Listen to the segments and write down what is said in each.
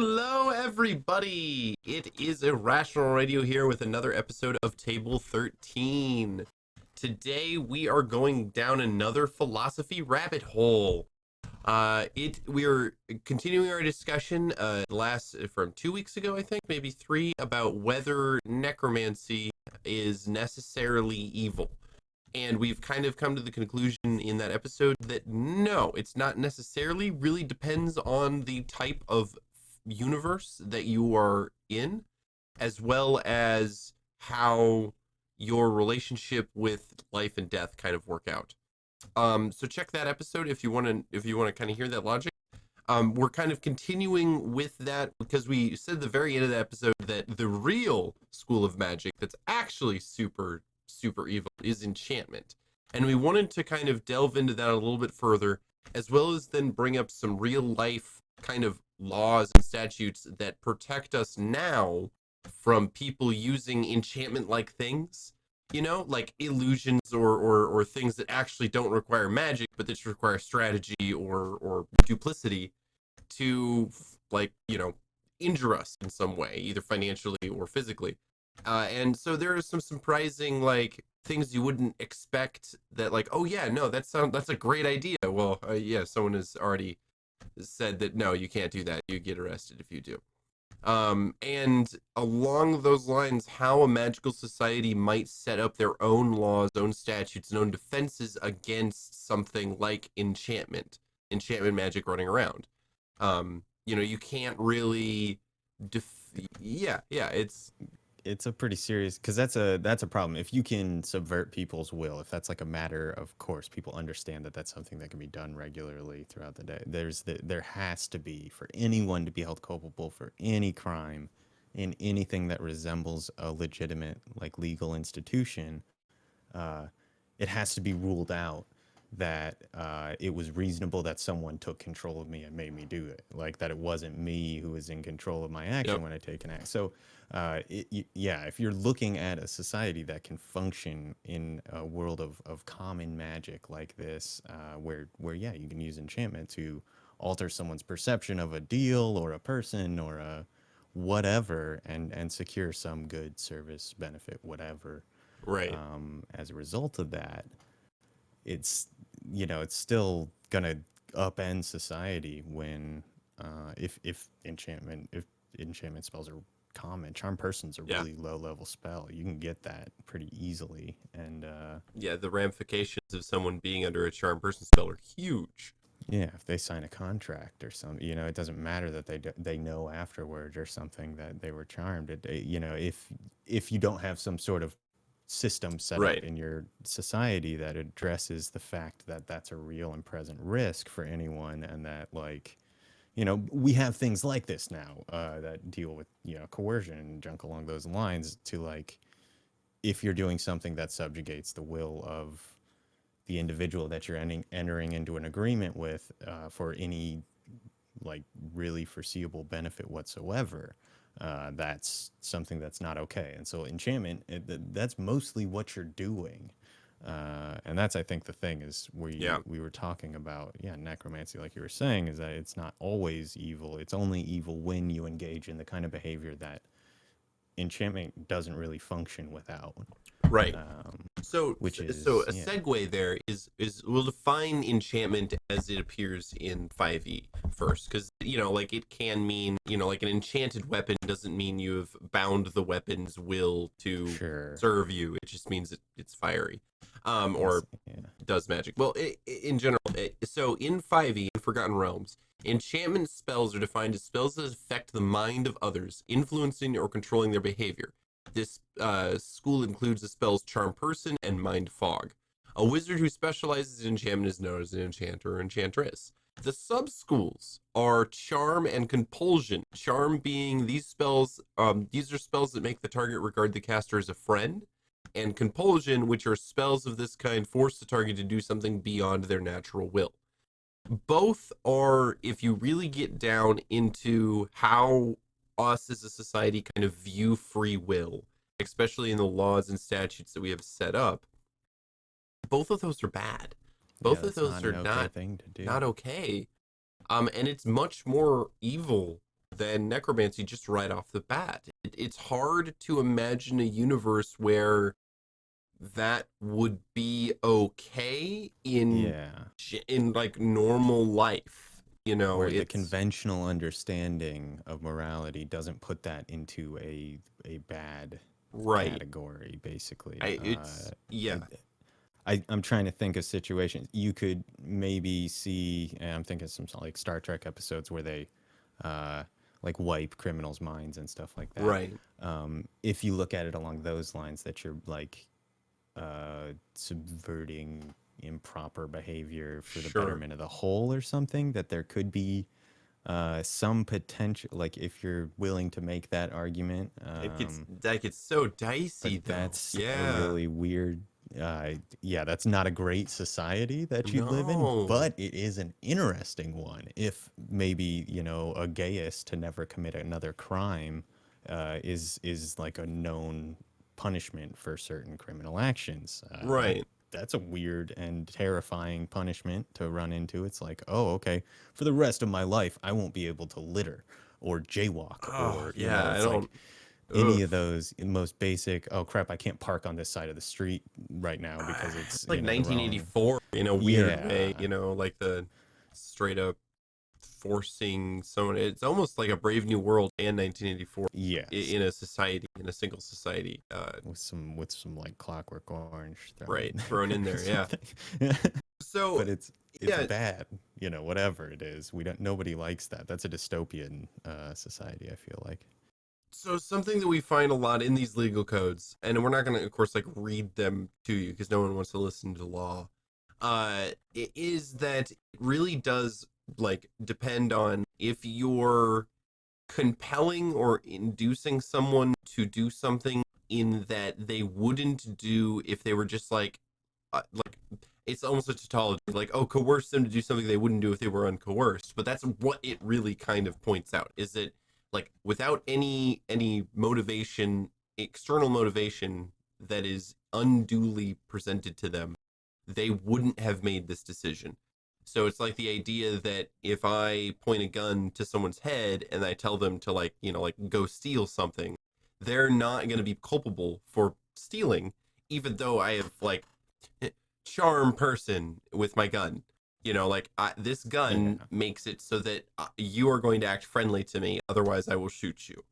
Hello, everybody! It is Irrational Radio here with another episode of Table 13. Today we are going down another philosophy rabbit hole. We are continuing our discussion last from 2 weeks ago, I think, maybe three, about whether necromancy is necessarily evil. And we've kind of come to the conclusion in that episode that no, it's not necessarily, really depends on the type of universe that you are in, as well as how your relationship with life and death kind of work out. So check that episode if you want to kind of hear that logic. We're kind of continuing with that because we said at the very end of the episode that the real school of magic that's actually super evil is enchantment. And we wanted to kind of delve into that a little bit further, as well as then bring up some real life kind of laws and statutes that protect us now from people using enchantment like things, like illusions or things that actually don't require magic, but that just require strategy or duplicity to, like, injure us in some way, either financially or physically. And so there are some surprising, like, things you wouldn't expect that, like, oh yeah, no, that's a great idea. Well, yeah, someone has already said that no, you can't do that. You get arrested if you do. And along those lines, how a magical society might set up their own laws, own statutes, and own defenses against something like enchantment magic running around. You can't really yeah, It's a pretty serious, because that's a problem. If you can subvert people's will, if that's like a matter of course, people understand that that's something that can be done regularly throughout the day. There has to be, for anyone to be held culpable for any crime in anything that resembles a legitimate, like, legal institution, uh, it has to be ruled out that it was reasonable that someone took control of me and made me do it. Like, that it wasn't me who was in control of my action yep, when I take an act. So, yeah, if you're looking at a society that can function in a world of common magic like this, where yeah, you can use enchantment to alter someone's perception of a deal or a person or a whatever, and secure some good service, benefit, whatever, right. as a result of that, it's it's still gonna upend society when if enchantment spells are common. Charm person's a Yeah, really low level spell. You can get that pretty easily, and yeah. The ramifications of someone being under a charm person spell are huge. yeah, if they sign a contract or something, it doesn't matter that they know afterward or something that they were charmed. If you don't have some sort of system set up Right. in your society that addresses the fact that that's a real and present risk for anyone, and that, like, we have things like this now that deal with coercion and junk along those lines, to, like, if you're doing something that subjugates the will of the individual that you're entering into an agreement with, for any, like, really foreseeable benefit whatsoever, that's something that's not okay. And so enchantment, that's mostly what you're doing. And that's, I think, the thing is Yeah. we were talking about, yeah, necromancy, like you were saying, is that it's not always evil. It's only evil when you engage in the kind of behavior that enchantment doesn't really function without, Right. um, So, which so is, a yeah, segue there is we'll define enchantment as it appears in 5e first, because like, it can mean, like, an enchanted weapon doesn't mean you have bound the weapon's will to sure. serve you. It just means it's fiery, Yes, or yeah. does magic. Well, in general, so in 5e, in Forgotten Realms, enchantment spells are defined as spells that affect the mind of others, influencing or controlling their behavior. This school includes the spells Charm Person and Mind Fog. A wizard who specializes in enchantment is known as an enchanter or enchantress. The sub schools are Charm and Compulsion. Charm being these spells, these are spells that make the target regard the caster as a friend, and Compulsion, which are spells of this kind, force the target to do something beyond their natural will. Both are, if you really get down into how us as a society kind of view free will, especially in the laws and statutes that we have set up, both of those are bad. Yeah, Both of that's those not an are okay not thing to do. not okay. And it's much more evil than necromancy just right off the bat. It's hard to imagine a universe where that would be okay Yeah. in like normal life. You know, Where the it's conventional understanding of morality doesn't put that into a bad right. category, basically. It's yeah, I'm trying to think of situations you could maybe see, and I'm thinking some like Star Trek episodes where they uh, like wipe criminals' minds and stuff like that. right. If you look at it along those lines, that you're like subverting improper behavior for the Sure. betterment of the whole or something, that there could be some potential, like if you're willing to make that argument. It gets so But dicey though. that's a Yeah. really weird, yeah, that's not a great society that you'd live in, No. but it is an interesting one. If maybe, a gayist to never commit another crime is like a known punishment for certain criminal actions. Right. That's a weird and terrifying punishment to run into. It's like, oh, okay, for the rest of my life, I won't be able to litter or jaywalk, Oh or, yeah. I it's like don't. any Ugh. of those most basic, oh crap, I can't park on this side of the street right now because it's, Like the wrong. 1984 in a weird way. Yeah. Like the straight up forcing someone. It's almost like a Brave New World and 1984 Yes. in a society, in a single society. With some like Clockwork Orange thrown Right, in thrown there in or there. Yeah. something. So But it's yeah. bad, whatever it is. We don't Nobody likes that. That's a dystopian society, I feel like. So something that we find a lot in these legal codes, and we're not going to, of course, like read them to you because no one wants to listen to law. It is that it really does like depend on if you're compelling or inducing someone to do something in that they wouldn't do if they were just like it's almost a tautology, like, oh, coerce them to do something they wouldn't do if they were uncoerced. But that's what it really kind of points out, is that like without any motivation, external motivation that is unduly presented to them, they wouldn't have made this decision. So it's like the idea that if I point a gun to someone's head and I tell them to like go steal something, they're not going to be culpable for stealing, even though I have like charm person with my gun. This gun Yeah. makes it so that you are going to act friendly to me, otherwise I will shoot you.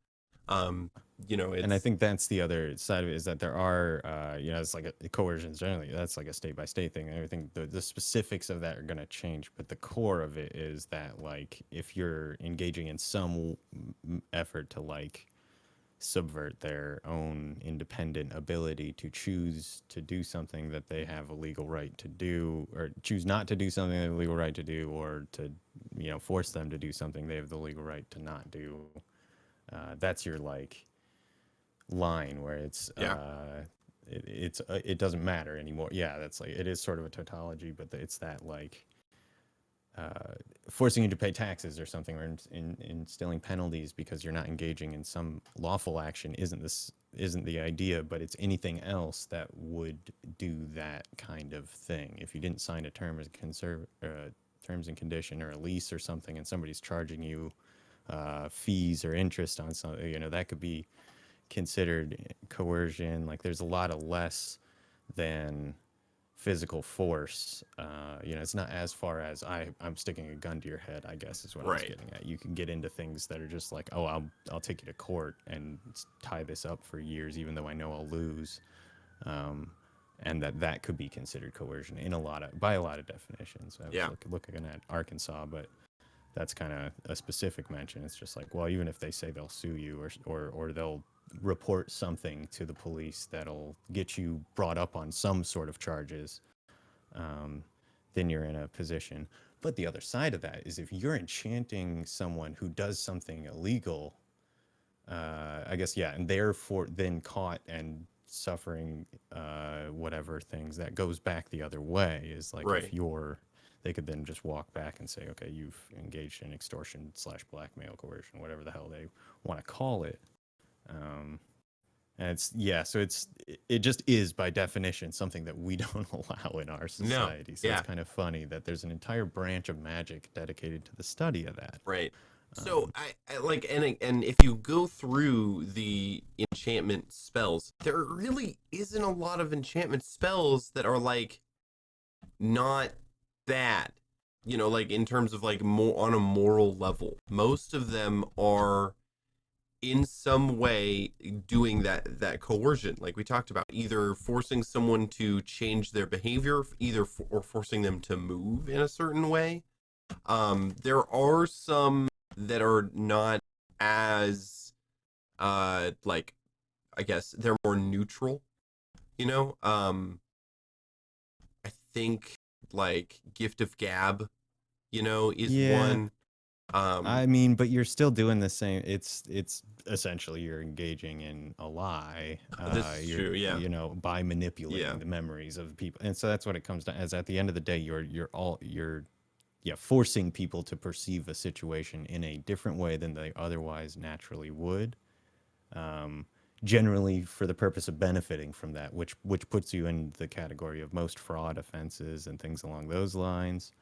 Um, And I it's think that's the other side of it, is that there are, it's like coercions generally. That's like a state by state thing. And everything, the specifics of that are going to change. But the core of it is that, like, if you're engaging in some effort to, like, subvert their own independent ability to choose to do something that they have a legal right to do, or choose not to do something they have a legal right to do, or to, force them to do something they have the legal right to not do. That's your, like, line where it's yeah, it doesn't matter anymore. Yeah, that's like, it is sort of a tautology, but it's that, like, forcing you to pay taxes or something, or instilling penalties because you're not engaging in some lawful action isn't the idea, but it's anything else that would do that kind of thing. If you didn't sign a terms and condition or a lease or something, and somebody's charging you fees or interest on something, that could be considered coercion. Like, there's a lot of less than physical force. It's not as far as I'm sticking a gun to your head, I guess is what I was right. getting at. You can get into things that are just like, oh, I'll take you to court and tie this up for years, even though I know I'll lose. And that could be considered coercion by a lot of definitions. I was Yeah. looking at Arkansas, but that's kind of a specific mention. It's just like, well, even if they say they'll sue you, or they'll report something to the police that'll get you brought up on some sort of charges, then you're in a position. But the other side of that is, if you're enchanting someone who does something illegal, I guess, yeah, and therefore then caught and suffering whatever things, that goes back the other way. Is like, if Right. they could then just walk back and say, okay, you've engaged in extortion / blackmail, coercion, whatever the hell they want to call it. Um, and so it just is by definition something that we don't allow in our No. society. So it's Yeah. kind of funny that there's an entire branch of magic dedicated to the study of that. Right. So I like, and if you go through the enchantment spells, there really isn't a lot of enchantment spells that are like not bad. You know, like in terms of like more on a moral level. Most of them are in some way doing that coercion, like we talked about, either forcing someone to change their behavior, or forcing them to move in a certain way. There are some that are not as like, I guess they're more neutral, you know. I think like Gift of Gab, is Yeah, one. um I mean, but you're still doing the same. It's essentially you're engaging in a lie. this is You're true, yeah. by Yeah. manipulating the memories of people, and so that's what it comes down. As at the end of the day, you're yeah, forcing people to perceive a situation in a different way than they otherwise naturally would. Um, Generally for the purpose of benefiting from that, which puts you in the category of most fraud offenses and things along those lines.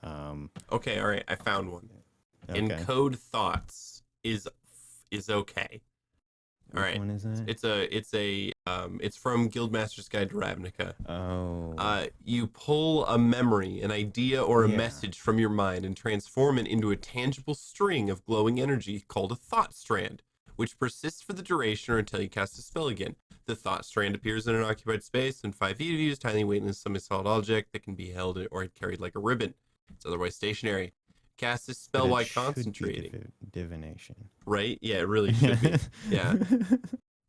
Um, Okay, all right, I found one. okay, Encode thoughts is okay. All which right. one is that? It's from Guildmaster's Guide to Ravnica. Oh, You pull a memory, an idea, or a yeah. message from your mind and transform it into a tangible string of glowing energy called a thought strand, which persists for the duration or until you cast a spell again. The thought strand appears in an occupied space and 5 feet of you, is tiny weight, and is some solid object that can be held or carried like a ribbon. It's otherwise stationary. Cast this But spell it while should be concentrating. divination. Right? Yeah, it really should be. Yeah.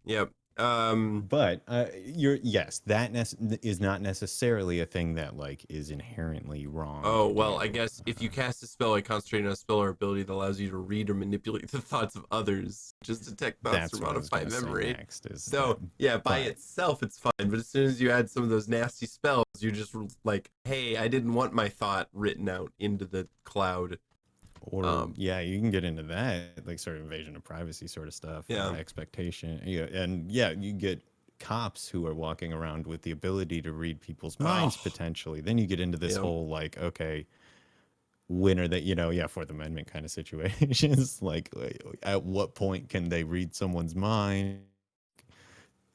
Yep. But you're yes, that is not necessarily a thing that like is inherently wrong Oh, to well, I do. guess if you cast a spell, I concentrate on a spell or ability that allows you to read or manipulate the thoughts of others. Just detect thoughts through That's what I was modified gonna say memory. next. Is that, So, yeah, by but itself, it's fine. But as soon as you add some of those nasty spells, you're just like, hey, I didn't want my thought written out into the cloud. or Um, yeah, you can get into that like sort of invasion of privacy sort of stuff, yeah. expectation. Yeah, and yeah, you get cops who are walking around with the ability to read people's minds Oh, potentially. Then you get into this yeah. whole like, okay, when are they, yeah, Fourth Amendment kind of situations. Like, at what point can they read someone's mind?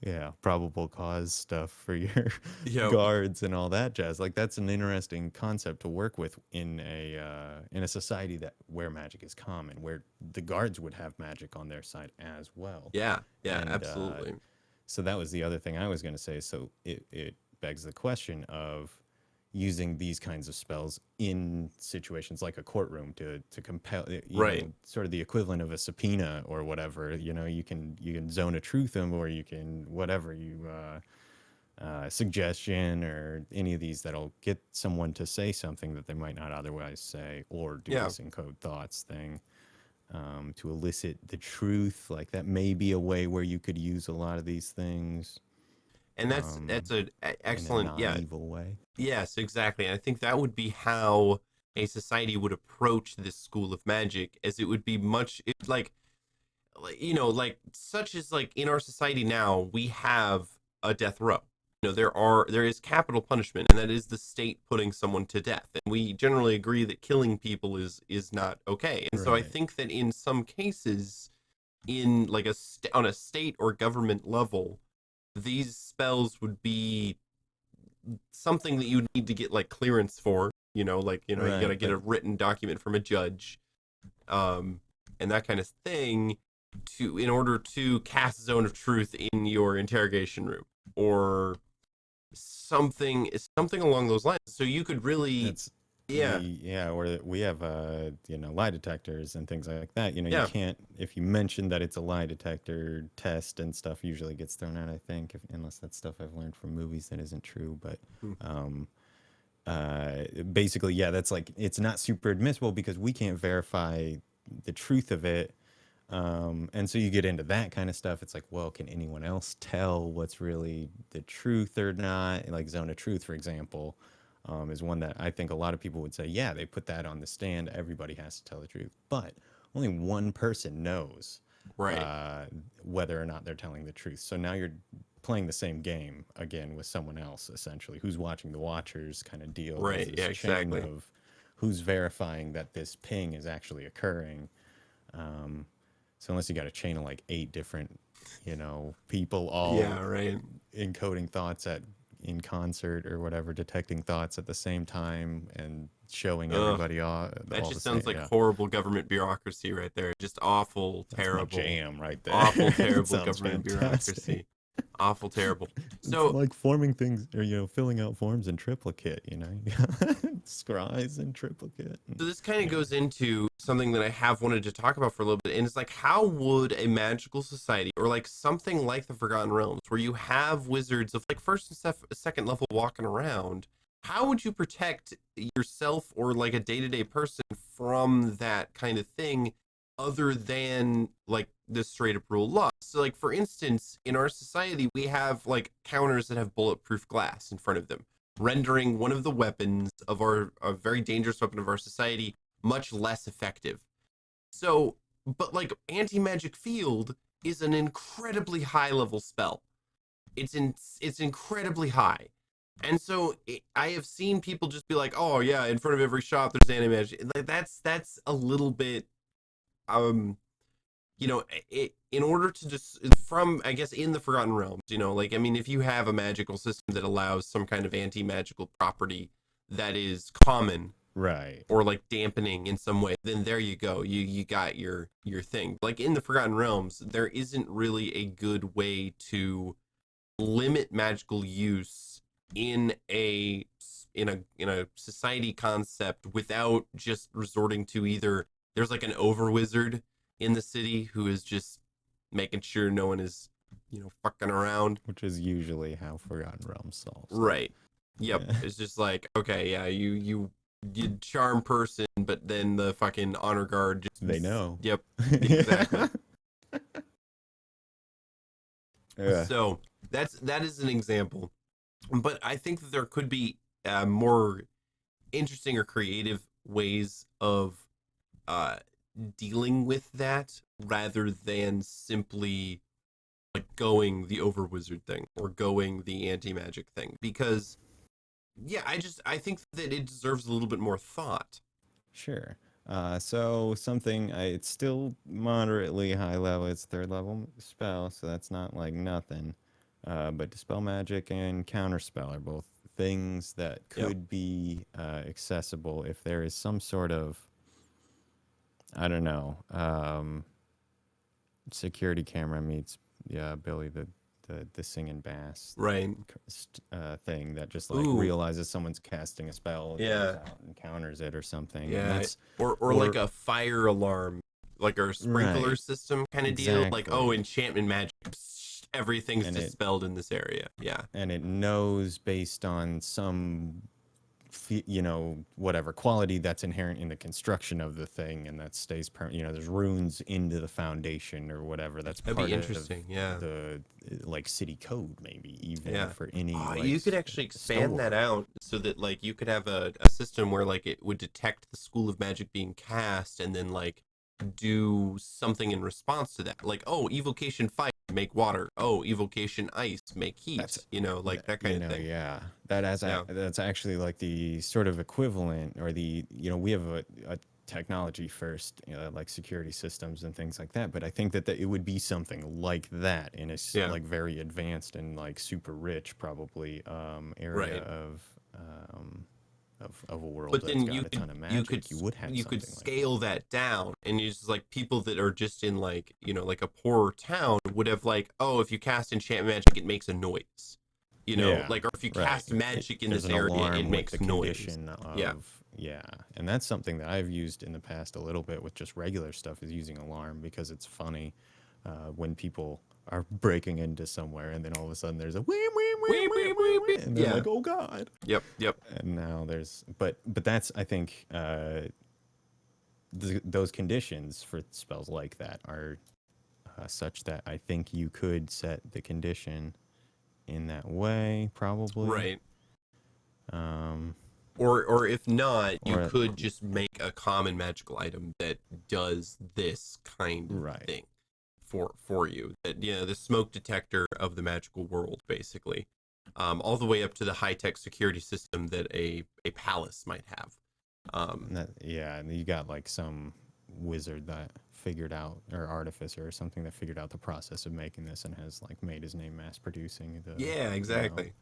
Yeah, probable cause stuff for your Yep. guards and all that jazz. Like, that's an interesting concept to work with in a society that where magic is common, where the guards would have magic on their side as well. Yeah. Yeah. And Absolutely. so that was the other thing I was going to say. So it begs the question of using these kinds of spells in situations like a courtroom to compel, Right. sort of the equivalent of a subpoena or whatever. You can zone a truth them, or you can whatever you suggestion or any of these that'll get someone to say something that they might not otherwise say, or do Yeah. this encode thoughts thing, to elicit the truth. Like that may be a way where you could use a lot of these things, And that's in a excellent. Yeah. non-evil way. Yes, exactly. And I think that would be how a society would approach this school of magic, as it would be much like such as like in our society now, we have a death row. There is capital punishment, and that is the state putting someone to death. And we generally agree that killing people is not okay. And so I Right. think that in some cases, in like on a state or government level, these spells would be something that you need to get like clearance for, you got to Right. get a But written document from a judge, um and that kind of thing, to in order to cast zone of truth in your interrogation room, or something along those lines, so you could really. that's Yeah. where we have lie detectors and things like that. You Yeah. can't, if you mention that it's a lie detector test and stuff, usually gets thrown out, I think, unless that's stuff I've learned from movies that isn't true. But Hmm. um basically, yeah, that's like it's not super admissible because we can't verify the truth of it. And so you get into that kind of stuff. It's like, well, can anyone else tell what's really the truth or not? Like Zone of Truth, for example, is one that I think a lot of people would say, yeah, they put that on the stand. Everybody has to tell the truth. But only one person knows Right. uh, whether or not they're telling the truth. So now you're playing the same game again with someone else, essentially, who's watching the watchers kind of deal. There's Right. Yeah, this chain exactly. of who's verifying that this ping is actually occurring. So unless you got a chain of like 8 different, people all Yeah, right. encoding thoughts in concert or whatever, detecting thoughts at the same time and showing Ugh, everybody that all the just same. sounds like Yeah, horrible government bureaucracy right there. Just awful, that's my terrible, jam right there. awful, It terrible sounds government fantastic. bureaucracy. Awful, terrible. It's So, like forming things or filling out forms in triplicate. Scries in triplicate. so this kind of Anyway, goes into something that I have wanted to talk about for a little bit, and it's like, how would a magical society, or like something like the Forgotten Realms, where you have wizards of like first and second level walking around, how would you protect yourself or like a day-to-day person from that kind of thing, other than like the straight up rule of law? So, like for instance, in our society, we have like counters that have bulletproof glass in front of them, rendering one of the weapons of our a very dangerous weapon of our society much less effective. So, but like anti-magic field is an incredibly high level spell. It's incredibly high. And so I have seen people just be like, "Oh yeah, in front of every shop there's anti-magic." Like that's a little bit um in order to just from I guess in the Forgotten Realms, like I mean, if you have a magical system that allows some kind of anti-magical property that is common right. or like dampening in some way, then there you go, you got your thing. Like in the Forgotten Realms, there isn't really a good way to limit magical use in a society concept without just resorting to either there's like an over wizard in the city who is just making sure no one is fucking around. Which is usually how Forgotten Realms solves it. Right. Yep. Yeah. It's just like, okay, yeah, you charm person, but then the fucking honor guard They just, know. yep, Yeah. exactly. So that is an example, but I think that there could be more interesting or creative ways of uh, dealing with that rather than simply like going the over wizard thing or going the anti magic thing, because yeah, I think that it deserves a little bit more thought. Sure. So something it's still moderately high level. It's third level spell, so that's not like nothing. But dispel magic and counterspell are both things that Yep. could be accessible if there is some sort of, I don't know, security camera meets, yeah, Billy the singing bass Right. thing that just like Ooh. realizes someone's casting a spell, goes Yeah. out and counters it or something, and Yeah. that's Or like or a fire alarm, like a sprinkler right, system kind of deal. Like, oh, exactly, enchantment magic, psst, everything's and it dispelled in this area. Yeah. and it knows based on some whatever quality that's inherent in the construction of the thing, and that stays permanent. There's runes into the foundation or whatever that's That'd be part of interesting. Yeah. the like city code, maybe even Yeah. for any Oh, like you could actually expand that store. out so that like you could have a system where like it would detect the school of magic being cast and then like do something in response to that. Like, oh, evocation fire, make water. Oh, evocation ice, make That's heat. Like that kind of thing. yeah, Yeah. that's actually like the sort of equivalent, or the we have a technology first, like security systems and things like that. But I think that it would be something like that in a Yeah. like very advanced and like super rich, probably, area Right. of a world But that's then got a ton of magic. You would have you could something like that. scale that down, and it's just like people that are just in like like a poorer town would have like, oh, if you cast enchant magic it makes a noise, Yeah, like, or if you right. cast magic in There's this an area it alarm with the makes noise. condition Yeah. of, yeah, and that's something that I've used in the past a little bit with just regular stuff, is using alarm, because it's funny when people are breaking into somewhere and then all of a sudden there's a wee wee wee Wee, wee wee, wee wee, wee. wee, and they're Yeah. like, oh god. Yep. Yep. And now there's, but that's, I think, those conditions for spells like that are such that I think you could set the condition in that way, probably. Right. Um, Or if not, you or could just make a common magical item that does this kind of right, thing for you. That the smoke detector of the magical world, basically. All the way up to the high tech security system that a palace might have. and that, yeah, and you got like some wizard that figured out, or artificer or something that figured out the process of making this and has like made his name mass producing the, Yeah, you know, exactly.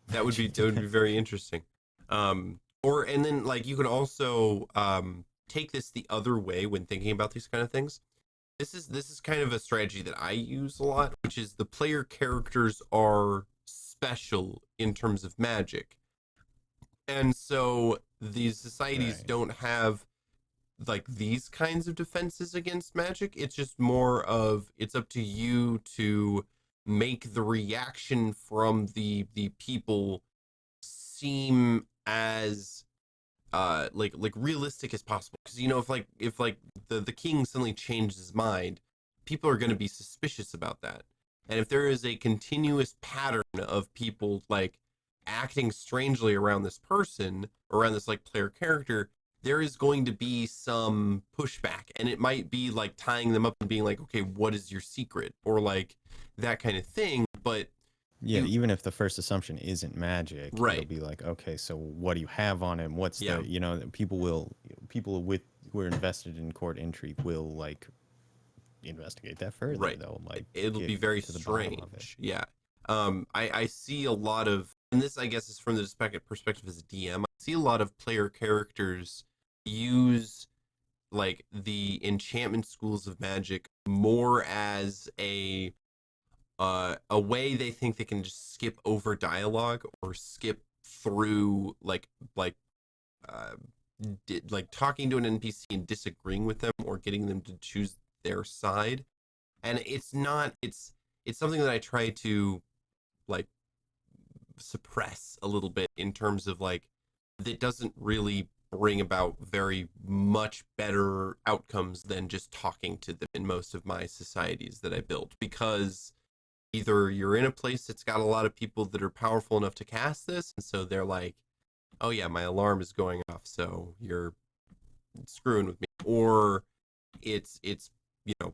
That magic. would be very interesting. Or and then like you could also take this the other way when thinking about these kind of things. This is kind of a strategy that I use a lot, which is the player characters are special in terms of magic. And so these societies Right. don't have like these kinds of defenses against magic. It's just more of it's up to you to make the reaction from the people seem as like realistic as possible, because you know if the king suddenly changed his mind, people are going to be suspicious about that. And if there is a continuous pattern of people like acting strangely around this person, around this like player character, there is going to be some pushback, and it might be like tying them up and being like, okay, what is your secret, or like that kind of thing. But Yeah, you even if the first assumption isn't magic, it'll right, be like, okay, so what do you have on him? What's yeah, the, people with who are invested in court intrigue will like investigate that further. right. They'll like It'll get be very to the bottom of it. strange. Yeah. I see a lot of, and this I guess is from the perspective as a DM. I see a lot of player characters use like the enchantment schools of magic more as a way they think they can just skip over dialogue or skip through like uh like talking to an NPC and disagreeing with them or getting them to choose their side. And it's not it's something that I try to like suppress a little bit in terms of like that doesn't really bring about very much better outcomes than just talking to them in most of my societies that I built, because either you're in a place that's got a lot of people that are powerful enough to cast this, and so they're like, oh yeah, my alarm is going off, so you're screwing with me, or it's you know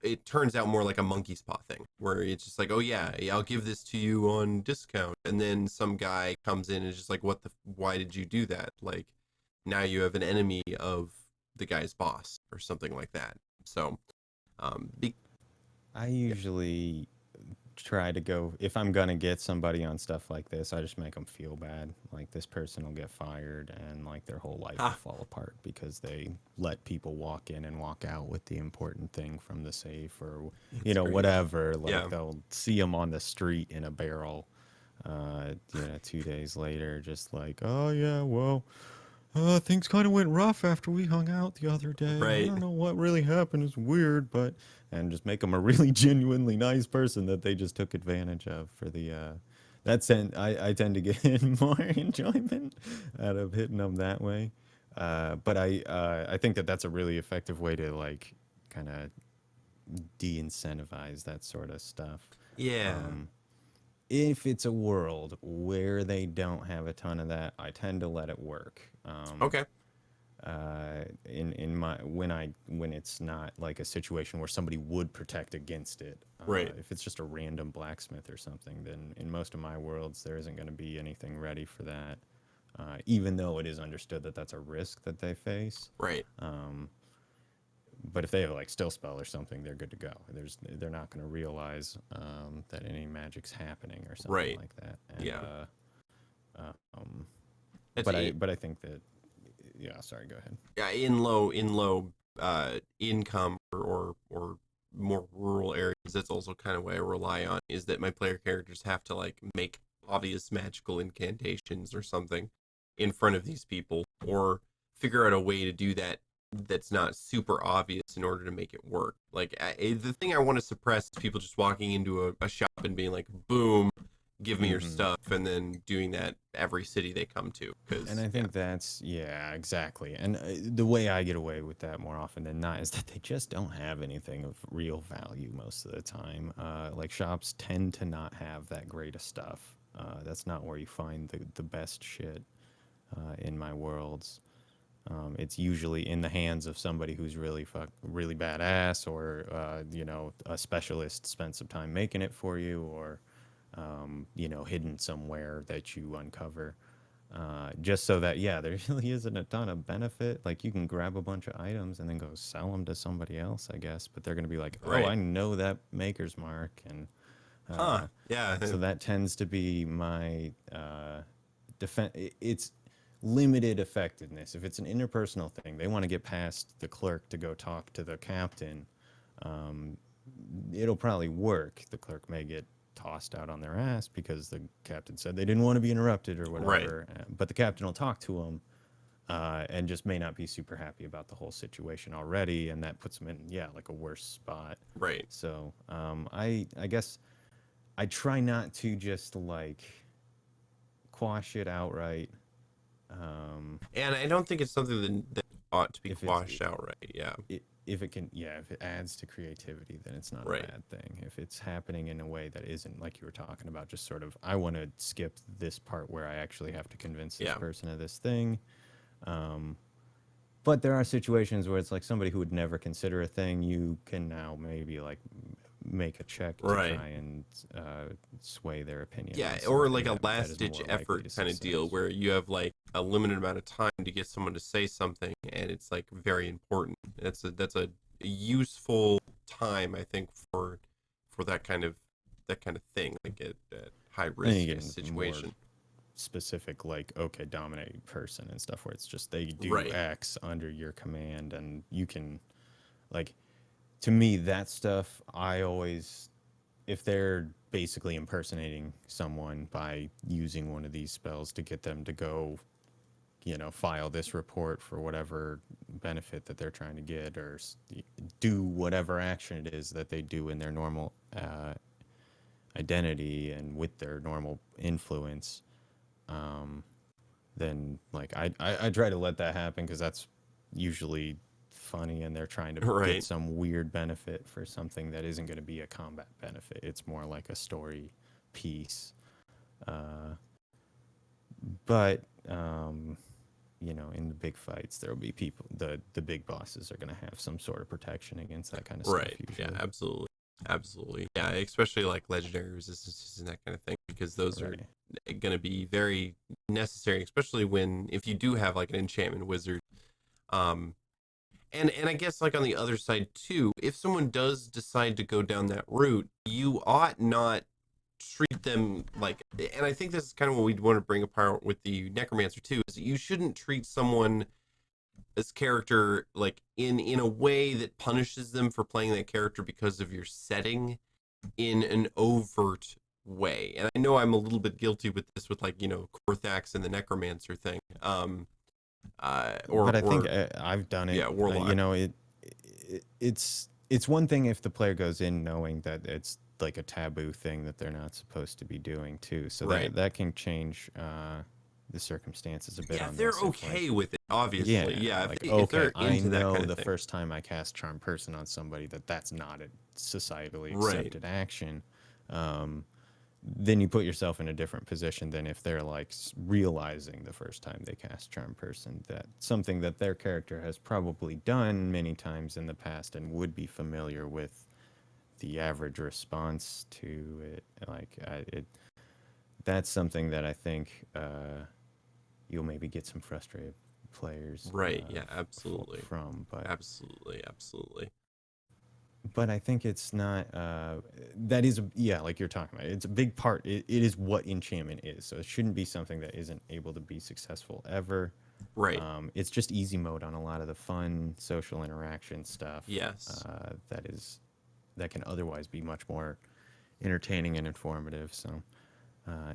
it turns out more like a monkey's paw thing, where it's just like, oh yeah, I'll give this to you on discount, and then some guy comes in and is just like, what the why did you do that? Like now you have an enemy of the guy's boss or something like that. So be, I yeah, usually try to go, if I'm gonna get somebody on stuff like this, I just make them feel bad. Like this person will get fired and like their whole life will ah, fall apart because they let people walk in and walk out with the important thing from the safe, or it's great. whatever. Yeah, Like they'll see them on the street in a barrel. 2 days later, just like, oh yeah, well, things kind of went rough after we hung out the other day. I right, don't know what really happened. It's weird, but and just make them a really genuinely nice person that they just took advantage of for the. I tend to get more enjoyment out of hitting them that way, but I think that that's a really effective way to like kind of de-incentivize that sort of stuff. yeah, Um, if it's a world where they don't have a ton of that, I tend to let it work. okay, In my when it's not like a situation where somebody would protect against it. right, If it's just a random blacksmith or something, then in most of my worlds there isn't going to be anything ready for that. Even though it is understood that that's a risk that they face. right, But if they have like still spell or something, they're good to go. They're not going to realize that any magic's happening or something right, like that. And yeah. um, It's it, but I think that, yeah. Sorry, go ahead. yeah, in low income or more rural areas, that's also kind of what I rely on, is that my player characters have to like make obvious magical incantations or something in front of these people, or figure out a way to do that that's not super obvious in order to make it work. Like the thing I want to suppress is people just walking into a shop and being like, boom, give me your Hmm. stuff, and then doing that every city they come to, And because I yeah, think that's, yeah, exactly. And the way I get away with that more often than not is that they just don't have anything of real value most of the time. Like shops tend to not have that great of stuff. That's not where you find the best shit in my worlds. It's usually in the hands of somebody who's really badass, or a specialist spent some time making it for you, or hidden somewhere that you uncover. just so that, yeah, there really isn't a ton of benefit. Like, you can grab a bunch of items and then go sell them to somebody else, I guess, but they're going to be like, oh, Right. I know that maker's mark. And Huh. uh, Yeah. so that tends to be my defense. It's limited effectiveness. If it's an interpersonal thing, they want to get past the clerk to go talk to the captain. Um, it'll probably work. The clerk may get tossed out on their ass because the captain said they didn't want to be interrupted or Right. whatever. But the captain will talk to them and just may not be super happy about the whole situation already, and that puts them in, yeah, like a worse spot. Right. So I guess I try not to just like quash it outright. Um, And I don't think it's something that ought to be if it's quashed outright. Yeah. if it can, yeah, if it adds to creativity, then it's not a Right. bad thing. If it's happening in a way that isn't like you were talking about, just sort of, I want to skip this part where I actually have to convince this Yeah. person of this thing. Um, but there are situations where it's like somebody who would never consider a thing, you can now maybe like make a check to Right. try and sway their opinion Yeah, on or like something a that last is ditch more likely effort to kind of deal success. where you have like a limited amount of time to get someone to say something and it's like very important. That's a useful time I think for that kind of thing like a high And then you risk get into more situation. specific, like, okay, dominate person and stuff, where it's just they do Right. X under your command, and you can, like, to me, that stuff, I always, if they're basically impersonating someone by using one of these spells to get them to go, file this report for whatever benefit that they're trying to get, or do whatever action it is that they do in their normal identity and with their normal influence, um, then like I try to let that happen because that's usually funny, and they're trying to get Right. some weird benefit for something that isn't going to be a combat benefit. It's more like a story piece. Uh, but in the big fights, there will be people. The big bosses are going to have some sort of protection against that kind of stuff Right. Yeah, usually. absolutely. Absolutely. Yeah, especially like legendary resistances and that kind of thing because those are Right. going to be very necessary, especially when if you do have like an enchantment wizard. Um, and I guess like on the other side too, if someone does decide to go down that route, you ought not treat them like, and I think this is kind of what we want to bring apart with the necromancer too, is that you shouldn't treat someone as character like in a way that punishes them for playing that character because of your setting in an overt way. And I know I'm a little bit guilty with this with like, Korthax and the necromancer thing. Or But I think or I've done it. yeah, warlock. It's one thing if the player goes in knowing that it's like a taboo thing that they're not supposed to be doing too. So Right. that can change the circumstances a bit Yeah, on they're this. If okay like, with it, obviously. yeah, Yeah, like, if okay, they're I into that know kind of the thing. first time I cast Charm Person on somebody that's not a societally Right. accepted action. Um, then you put yourself in a different position than if they're like realizing the first time they cast Charm Person that something that their character has probably done many times in the past and would be familiar with the average response to it. Like, that's something that I think you'll maybe get some frustrated players Right. Yeah, absolutely. from, but Absolutely. Absolutely. I think it's not. That is, yeah, like you're talking about. It's a big part. It is what enchantment is. So it shouldn't be something that isn't able to be successful ever. Right. It's just easy mode on a lot of the fun social interaction stuff. Yes. That can otherwise be much more entertaining and informative. So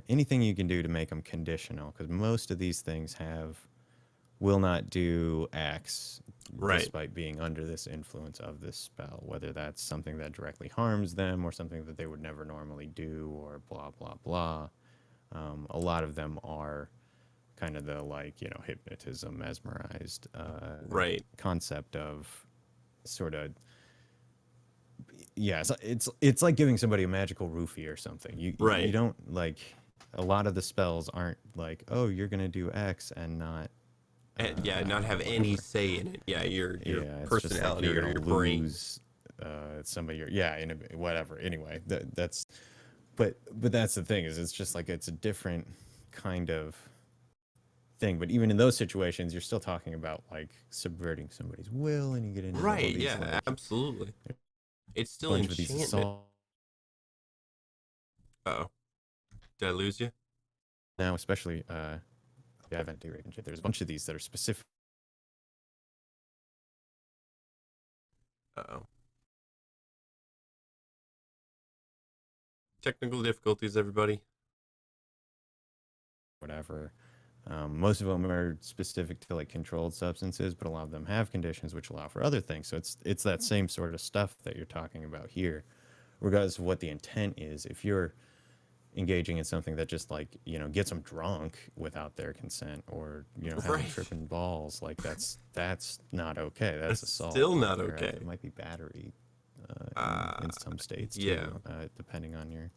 anything you can do to make them conditional, because most of these things will not do X Right. despite being under this influence of this spell, whether that's something that directly harms them or something that they would never normally do, or blah, blah, blah. A lot of them are kind of the, like, hypnotism, mesmerized Right. concept of sort of, yeah, it's like giving somebody a magical roofie or something. You Right. don't, like, a lot of the spells aren't like, oh, you're going to do X and not And yeah, not have any whatever. say in it. Yeah, your Yeah, it's just like personality you're or gonna your brain. lose some of your, yeah, in whatever. Anyway, that's but that's the thing, is it's just like it's a different kind of thing. But even in those situations, you're still talking about like subverting somebody's will, and you get into all Right, these yeah, like absolutely. It's a still bunch of these enchantment. assault Uh-oh. Did I lose you? now, especially the advent day rape and shit. There's a bunch of these that are specific. Uh-oh. Technical difficulties, everybody. Whatever. Most of them are specific to like controlled substances, but a lot of them have conditions which allow for other things. So it's that same sort of stuff that you're talking about here, regardless of what the intent is. If you're engaging in something that just like gets them drunk without their consent, or have them Right. tripping balls, like that's not okay. That's It's assault, still not or okay. it might be battery in Uh, some states yeah. too, depending on your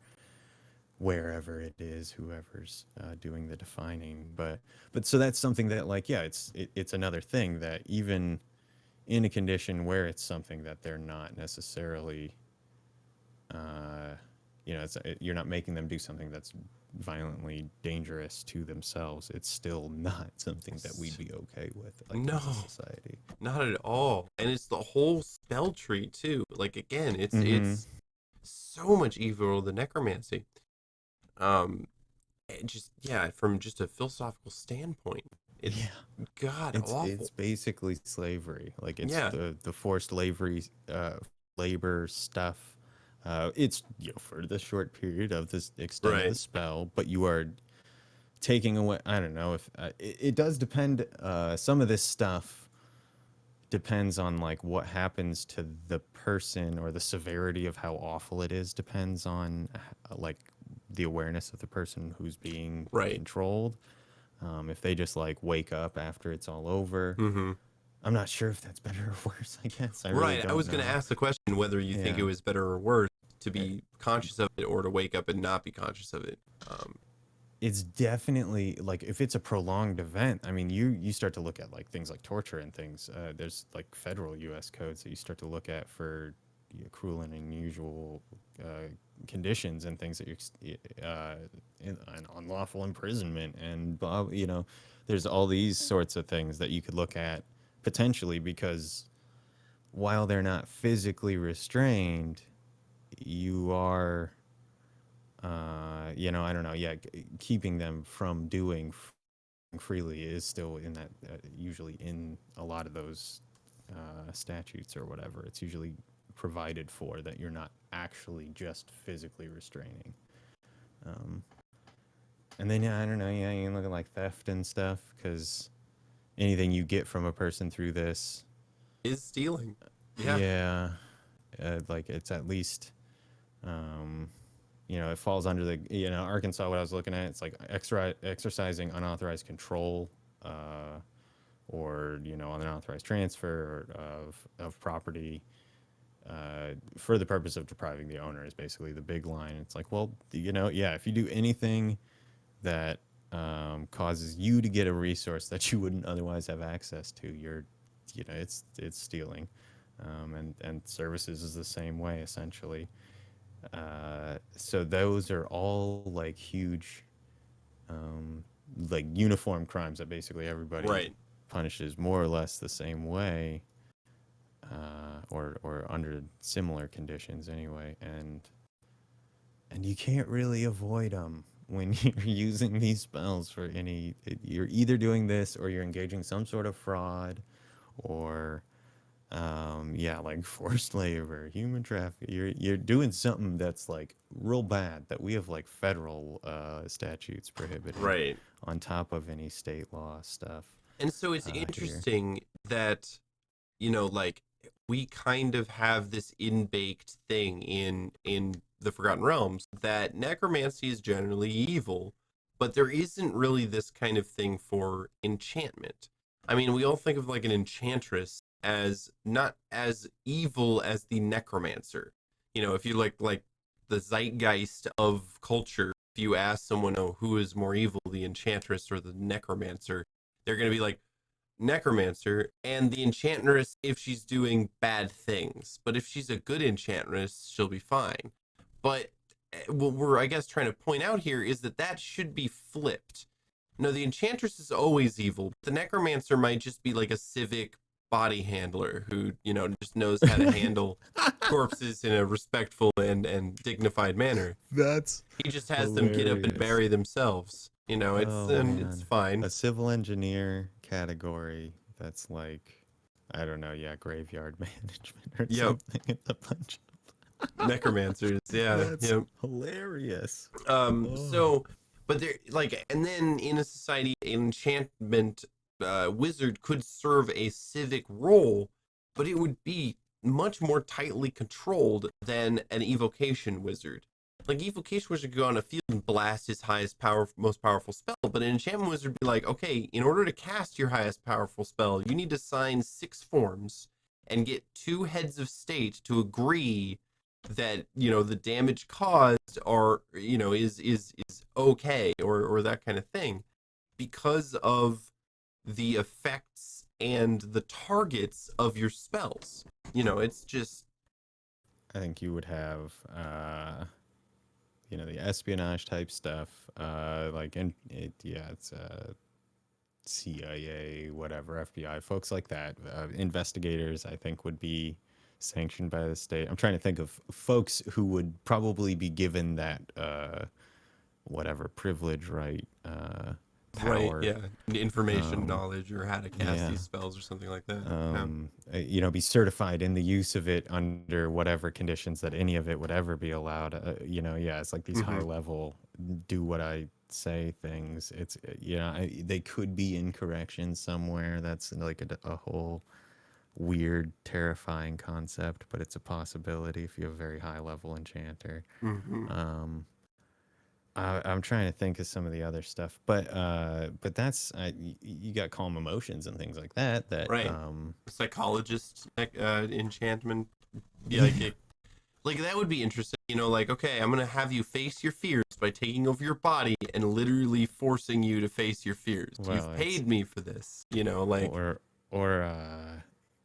wherever it is, whoever's doing the defining. But so that's something that like it's another thing that even in a condition where it's something that they're not necessarily you're not making them do something that's violently dangerous to themselves, it's still not something that we'd be okay with, like, No, as a society. not at all. And it's the whole spell tree too. Like again, it's Mm-hmm. it's so much evil the necromancy. Um, and just yeah, from just a philosophical standpoint, it's Yeah, god it's awful. basically slavery. Like, it's Yeah, the forced labor stuff. It's for the short period of this extent of the right, spell, but you are taking away. I don't know if it does depend. Some of this stuff depends on like what happens to the person, or the severity of how awful it is depends on like the awareness of the person who's being right. controlled. If they just like wake up after it's all over, Mm-hmm. I'm not sure if that's better or worse. I guess I really Right. I don't was gonna know. ask the question whether you think it Yeah. was better or worse to Uh, be conscious of it or to wake up and not be conscious of it. It's definitely like, if it's a prolonged event, I mean, you start to look at like things like torture and things. There's like federal U.S. codes that you start to look at for cruel and unusual conditions, and things that and unlawful imprisonment, and blah, there's all these sorts of things that you could look at potentially, because while they're not physically restrained, you are I don't know. Yeah, keeping them from doing freely is still in that, usually in a lot of those statutes or whatever. It's usually provided for that you're not actually just physically restraining. Um, and then, yeah, I don't know. Yeah, you can look at like theft and stuff, because anything you get from a person through this, Is stealing. Yeah. yeah, like, it's at least um, it falls under the, Arkansas, what I was looking at, it's like exercising unauthorized control, or, unauthorized transfer of property, for the purpose of depriving the owner, is basically the big line. It's like, well, yeah, if you do anything that causes you to get a resource that you wouldn't otherwise have access to, it's stealing. And services is the same way, essentially. So those are all like huge, um, like uniform crimes that basically everybody Right. punishes more or less the same way, or under similar conditions anyway. And you can't really avoid them when you're using these spells for any. You're either doing this, or you're engaging some sort of fraud, or yeah, like forced labor, human trafficking. You're doing something that's like real bad, that we have like federal statutes prohibiting, Right. on top of any state law stuff And so it's here. interesting that, like we kind of have this in-baked thing in the Forgotten Realms that necromancy is generally evil, but there isn't really this kind of thing for enchantment. I mean, we all think of like an enchantress as not as evil as the necromancer. If you like the zeitgeist of culture, if you ask someone, oh, who is more evil, the enchantress or the necromancer, they're going to be like, necromancer, and the enchantress if she's doing bad things. But if she's a good enchantress, she'll be fine. But what we're, I guess, trying to point out here is that that should be flipped. No, the enchantress is always evil. The necromancer might just be like a civic body handler who, just knows how to handle corpses in a respectful and dignified manner. That's He just has them get up and hilarious. bury themselves. Oh It's man. fine. A civil engineer category that's like, I don't know, yeah, graveyard management or Yep, something. It's a bunch. necromancers. Yeah, That's yep. hilarious. Oh. So, but there, like, and then in a society, an enchantment wizard could serve a civic role, but it would be much more tightly controlled than an evocation wizard. Like, evocation wizard could go on a field and blast his most powerful spell, but an enchantment wizard would be like, okay, in order to cast your highest powerful spell, you need to sign 6 forms and get 2 heads of state to agree that the damage caused are is okay, or that kind of thing, because of the effects and the targets of your spells. It's just I think you would have the espionage type stuff, like yeah, it's CIA, whatever, FBI, folks like that. Investigators, I think, would be sanctioned by the state. I'm trying to think of folks who would probably be given that whatever privilege, right? right. Power. Yeah, information, Um, knowledge, or how to cast yeah. these spells or something like that. Yeah. Be certified in the use of it under whatever conditions that any of it would ever be allowed. Yeah, it's like these high Hmm. level, do what I say things. It's, they could be in corrections somewhere. That's like a whole weird, terrifying concept, but it's a possibility if you have a very high level enchanter. Hmm. Um, I'm trying to think of some of the other stuff, but that's you got calm emotions and things like that. Right. Psychologist enchantment. Yeah, Yeah, like that would be interesting. Like, okay, I'm gonna have you face your fears by taking over your body and literally forcing you to face your fears. You've well, it's paid me for this. Like, or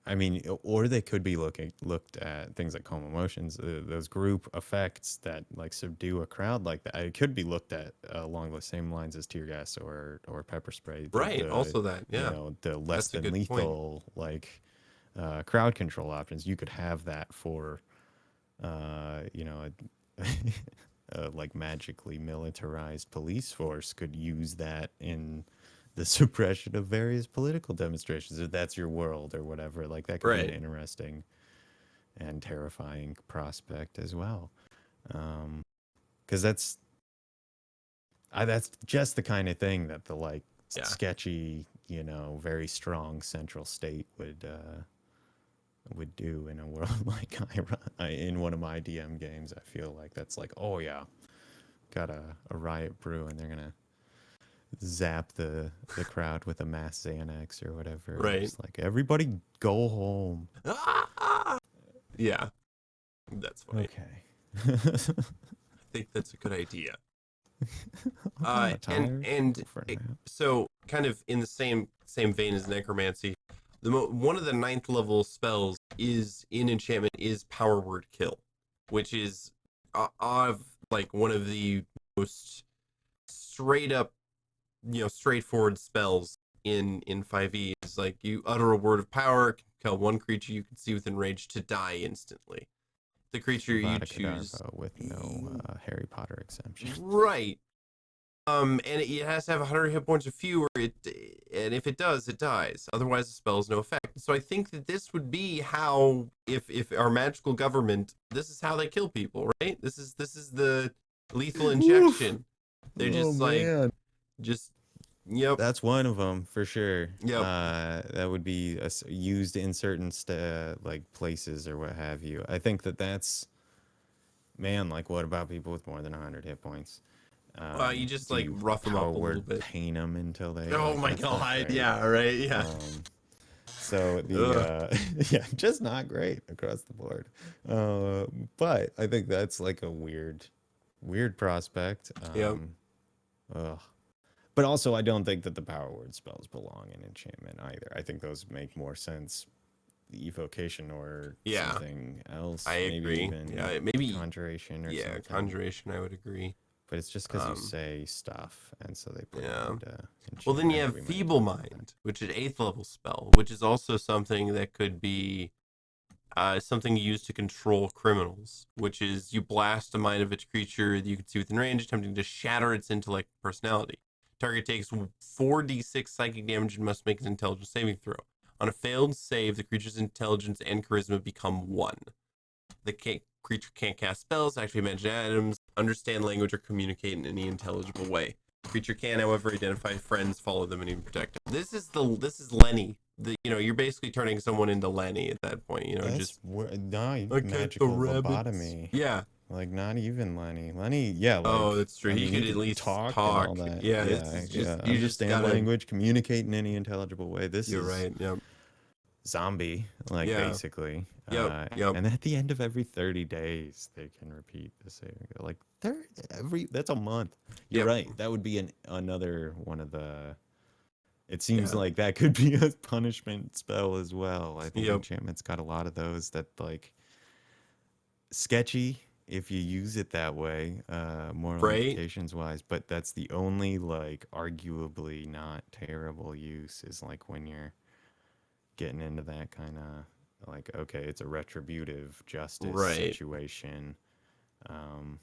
I mean, or they could be looked at things like calm emotions, those group effects that like subdue a crowd like that. It could be looked at along the same lines as tear gas or pepper spray. right. Also that, yeah, The less that's a than good point. lethal like crowd control options. You could have that for uh, you know, a, like magically militarized police force could use that in the suppression of various political demonstrations, if that's your world or whatever. Like that could be an Right. interesting and terrifying prospect as well. Because that's just the kind of thing that the like Yeah. sketchy, very strong central state would do in a world like I run in one of my DM games. I feel like that's like, oh yeah, got a riot brew, and they're gonna zap the crowd with a mass Xanax or whatever, and Right. just like everybody go home. Ah! Yeah, that's funny. Okay. I think that's a good idea. I'm kind of And tired. and Go for a it, nap. so kind of in the same vein as necromancy, one of the ninth level spells is in enchantment is power word kill, which is of like one of the most straight up, straightforward spells in 5e. Is like you utter a word of power, kill one creature you can see within range to die instantly. The creature you Avada choose, Kedavra with no Harry Potter exemption. right? And it has to have 100 hit points or fewer. And if it does, it dies. Otherwise, the spell has no effect. So I think that this would be how, if our magical government, this is how they kill people, right? This is the lethal Oof. injection. They're Oh just like, man. just yep, That's one of them for sure. yep. That would be used in certain like places or what have you. I think that's man. Like, what about people with more than 100 hit points? You just Do like you rough them power up a little word bit. paint them until they Oh like? my That's not god, great. yeah, right, yeah. Um, so the Ugh. yeah, just not great across the board. Uh, but I think that's like a weird prospect. Yep. Ugh. But also, I don't think that the power word spells belong in enchantment either. I think those make more sense, the evocation or Yeah, something I else, maybe agree. even Yeah, maybe. conjuration or Yeah, something. conjuration. I would agree. But it's just because you Um, say stuff, and so they put yeah. it into Well, then you enchantment. have We might Feeble talk about that. Mind, which is 8th level spell, which is also something that could be something used to control criminals, which is you blast the mind of its creature that you can see within range, attempting to shatter its intellect and personality. Target takes 4d6 psychic damage and must make an intelligence saving throw. On a failed save, the creature's intelligence and charisma become 1. The creature can't cast spells, actually magic items, understand language, or communicate in any intelligible way. Creature can, however, identify friends, follow them, and even protect them. This is Lenny. You're basically turning someone into Lenny at that point. That's Just no I get the magical rabbits. lobotomy. Yeah. Like not even Lenny. Lenny, yeah, Oh, like that's true. I He mean, he could at could least talk and all talk. that. Yeah, this Yeah, is just yeah. you just Understand gotta. language, communicate in any intelligible way. This You're is right. Yep. zombie, like Yeah. basically. Yep. Yep. And then at the end of every 30 days, they can repeat the saving. Like that's a month. You're Yep. right. That would be another one of the. It seems Yeah. like that could be a punishment spell as well. I think Yep. enchantment's got a lot of those that like sketchy if you use it that way, moral Right. implications wise. But that's the only like arguably not terrible use is like when you're getting into that kind of like okay, it's a retributive justice Right. situation. Um,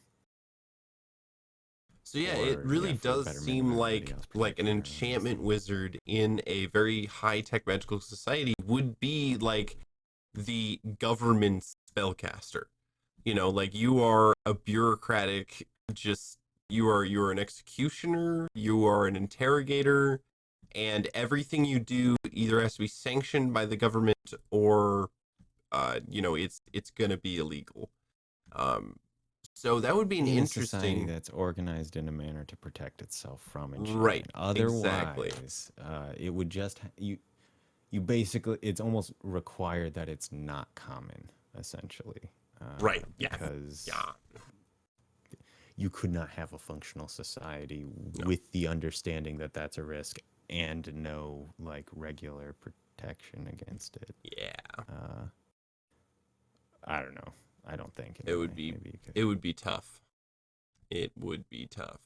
So yeah, it or really yeah, for the does betterment seem of everybody else, like an protection or whatever. enchantment wizard in a very high tech magical society would be like the government spellcaster. Like you are a bureaucratic, just you are an executioner, you are an interrogator, and everything you do either has to be sanctioned by the government or it's gonna be illegal. Um, so that would be an In a society interesting. that's organized in a manner to protect itself from Right, enchantment. exactly. Otherwise, it would just you basically it's almost required that it's not common essentially, Right, yeah, because yeah. you could not have a functional society No, with the understanding that that's a risk and no like regular protection against it. yeah. Uh, I don't know. I don't think It would anyway. be Maybe you could. it would be tough. It would be tough.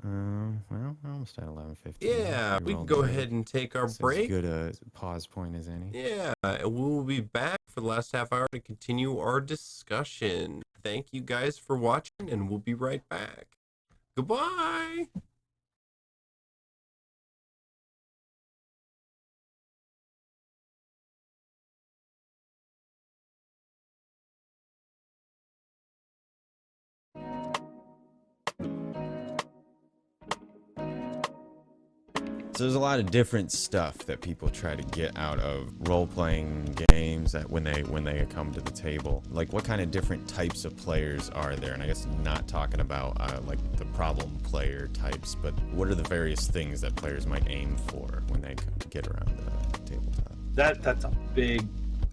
Well, we're almost at 11:15 here. Yeah, We we can rolled go through. ahead and take our It's as break. good a pause point as any. Yeah, and we will be back for the last half hour to continue our discussion. Thank you guys for watching, and we'll be right back. Goodbye. So there's a lot of different stuff that people try to get out of role-playing games that when they come to the table. Like what kind of different types of players are there? And I guess not talking about like the problem player types, but what are the various things that players might aim for when they get around the tabletop? That's a big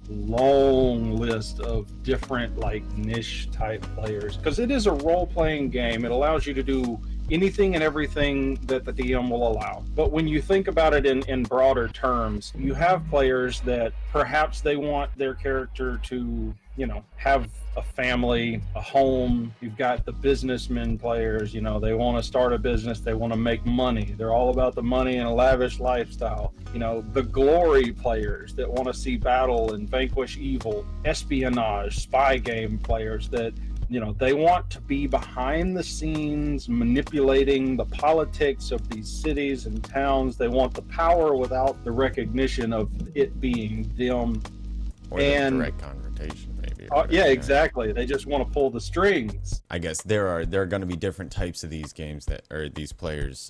long list of different like niche type players because it is a role-playing game. It allows you to do anything and everything that the DM will allow. But when you think about it in broader terms, you have players that perhaps they want their character to, have a family, a home. You've got the businessmen players, they want to start a business, they want to make money. They're all about the money and a lavish lifestyle. The glory players that want to see battle and vanquish evil. Espionage, spy game players that they want to be behind the scenes manipulating the politics of these cities and towns. They want the power without the recognition of it being them. Or the direct confrontation, maybe. Yeah, exactly. They just want to pull the strings. I guess there are going to be different types of these games that, or these players,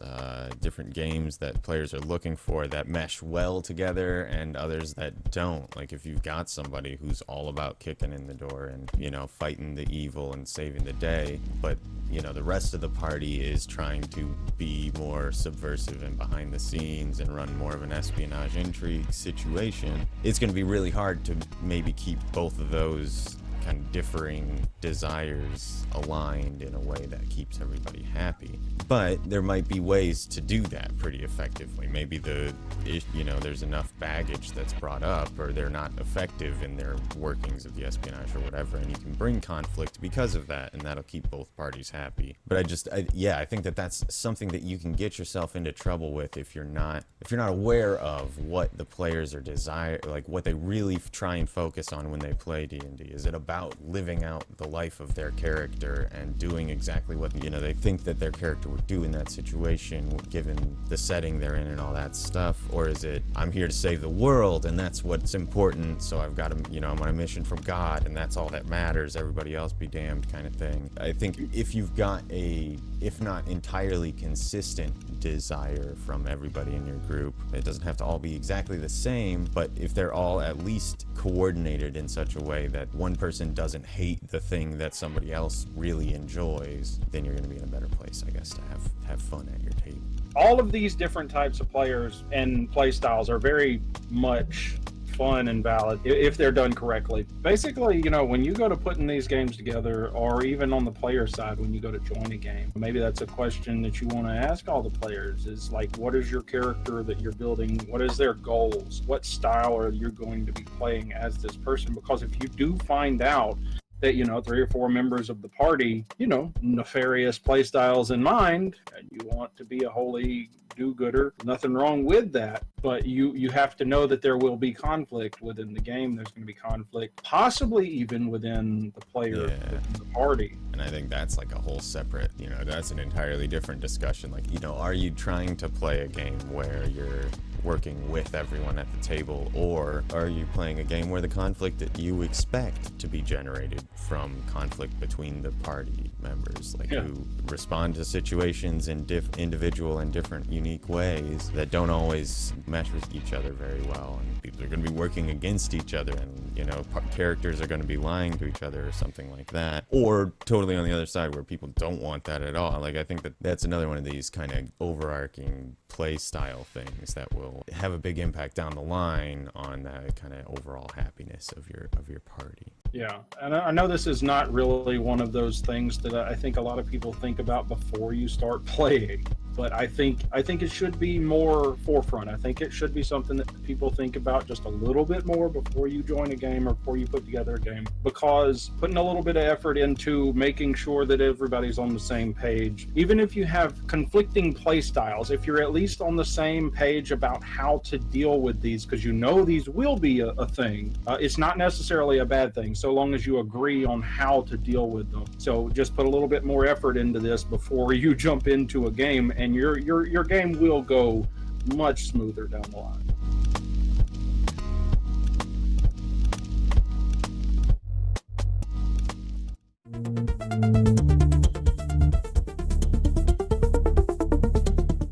different games that players are looking for that mesh well together, and others that don't. Like if you've got somebody who's all about kicking in the door and fighting the evil and saving the day, but the rest of the party is trying to be more subversive and behind the scenes and run more of an espionage intrigue situation. It's going to be really hard to maybe keep both of those kind of differing desires aligned in a way that keeps everybody happy. But there might be ways to do that pretty effectively. Maybe there's enough baggage that's brought up, or they're not effective in their workings of the espionage or whatever, and you can bring conflict because of that, and that'll keep both parties happy. But I think that that's something that you can get yourself into trouble with if you're not aware of what the players are like what they really try and focus on when they play D&D. Is it about living out the life of their character and doing exactly what they think that their character would do in that situation, given the setting they're in and all that stuff? Or is it, I'm here to save the world and that's what's important, so I've got to, I'm on a mission from God and that's all that matters, everybody else be damned kind of thing. I think if you've got if not entirely consistent desire from everybody in your group, it doesn't have to all be exactly the same, but if they're all at least coordinated in such a way that one person doesn't hate the thing that somebody else really enjoys, then you're going to be in a better place, I guess, to have fun at your table. All of these different types of players and play styles are very much fun and valid if they're done correctly. Basically, when you go to putting these games together, or even on the player side, when you go to join a game, maybe that's a question that you want to ask all the players, is like, what is your character that you're building? What is their goals? What style are you going to be playing as this person? Because if you do find out that 3 or 4 members of the party, nefarious play styles in mind, and you want to be a holy do-gooder, nothing wrong with that, but you have to know that there will be conflict within the game. There's going to be conflict, possibly even within the player, within the party. And I think that's like a whole separate, that's an entirely different discussion. Like, are you trying to play a game where you're working with everyone at the table, or are you playing a game where the conflict that you expect to be generated from conflict between the party members, who respond to situations in individual and different unique ways that don't always mesh with each other very well, and people are going to be working against each other, and characters are going to be lying to each other or something like that, or totally on the other side where people don't want that at all. Like, I think that's another one of these kind of overarching play style things that will have a big impact down the line on the kind of overall happiness of your party. Yeah, and I know this is not really one of those things that I think a lot of people think about before you start playing, but I think it should be more forefront. I think it should be something that people think about just a little bit more before you join a game or before you put together a game, because putting a little bit of effort into making sure that everybody's on the same page, even if you have conflicting play styles, if you're at least on the same page about how to deal with these, because these will be a thing. It's not necessarily a bad thing, so long as you agree on how to deal with them. So just put a little bit more effort into this before you jump into a game, and your game will go much smoother down the line.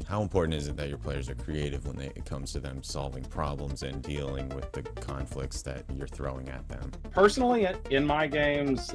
How important is it that your players are creative when it comes to them solving problems and dealing with the conflicts that you're throwing at them? Personally, in my games,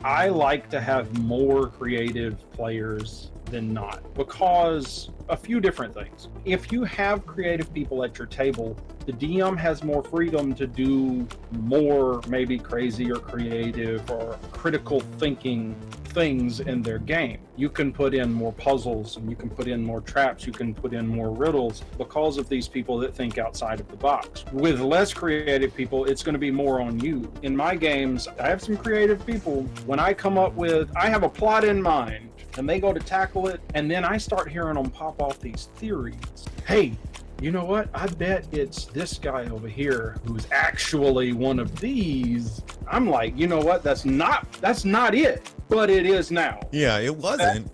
I like to have more creative players than not, because a few different things. If you have creative people at your table, the DM has more freedom to do more maybe crazy or creative or critical thinking things in their game. You can put in more puzzles, and you can put in more traps, you can put in more riddles because of these people that think outside of the box. With less creative people, it's going to be more on you. In my games, I have some creative people. When I have a plot in mind, and they go to tackle it, and then I start hearing them pop off these theories. Hey, you know what? I bet it's this guy over here who's actually one of these. I'm like, you know what? That's not it, but it is now. Yeah, it wasn't.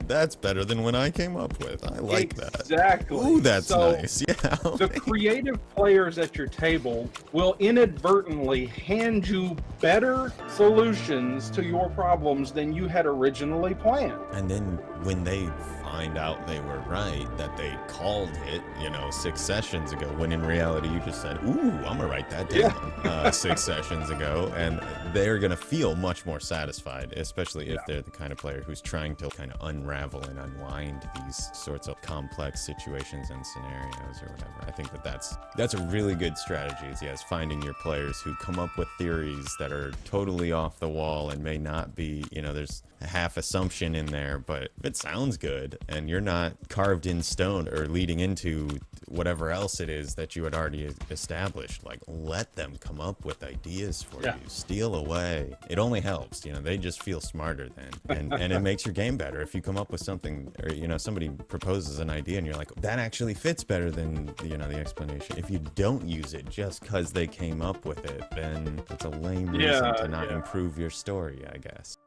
That's better than when I came up with. I like that. Exactly. Ooh, that's nice. Yeah. The creative players at your table will inadvertently hand you better solutions to your problems than you had originally planned. And then when they find out they were right, that they called it, 6 sessions ago, when in reality you just said, ooh, I'm gonna write that down 6 sessions ago, and they're gonna feel much more satisfied, especially if they're the kind of player who's trying to kind of unravel and unwind these sorts of complex situations and scenarios or whatever. I think that's a really good strategy, is finding your players who come up with theories that are totally off the wall and may not be, there's a half assumption in there, but if it sounds good and you're not carved in stone or leading into whatever else it is that you had already established, like, let them come up with ideas for you. Steal away. It only helps, they just feel smarter then, and it makes your game better if you come up with something, or somebody proposes an idea and you're like, that actually fits better than the explanation. If you don't use it just because they came up with it, then it's a lame reason to not improve your story, I guess.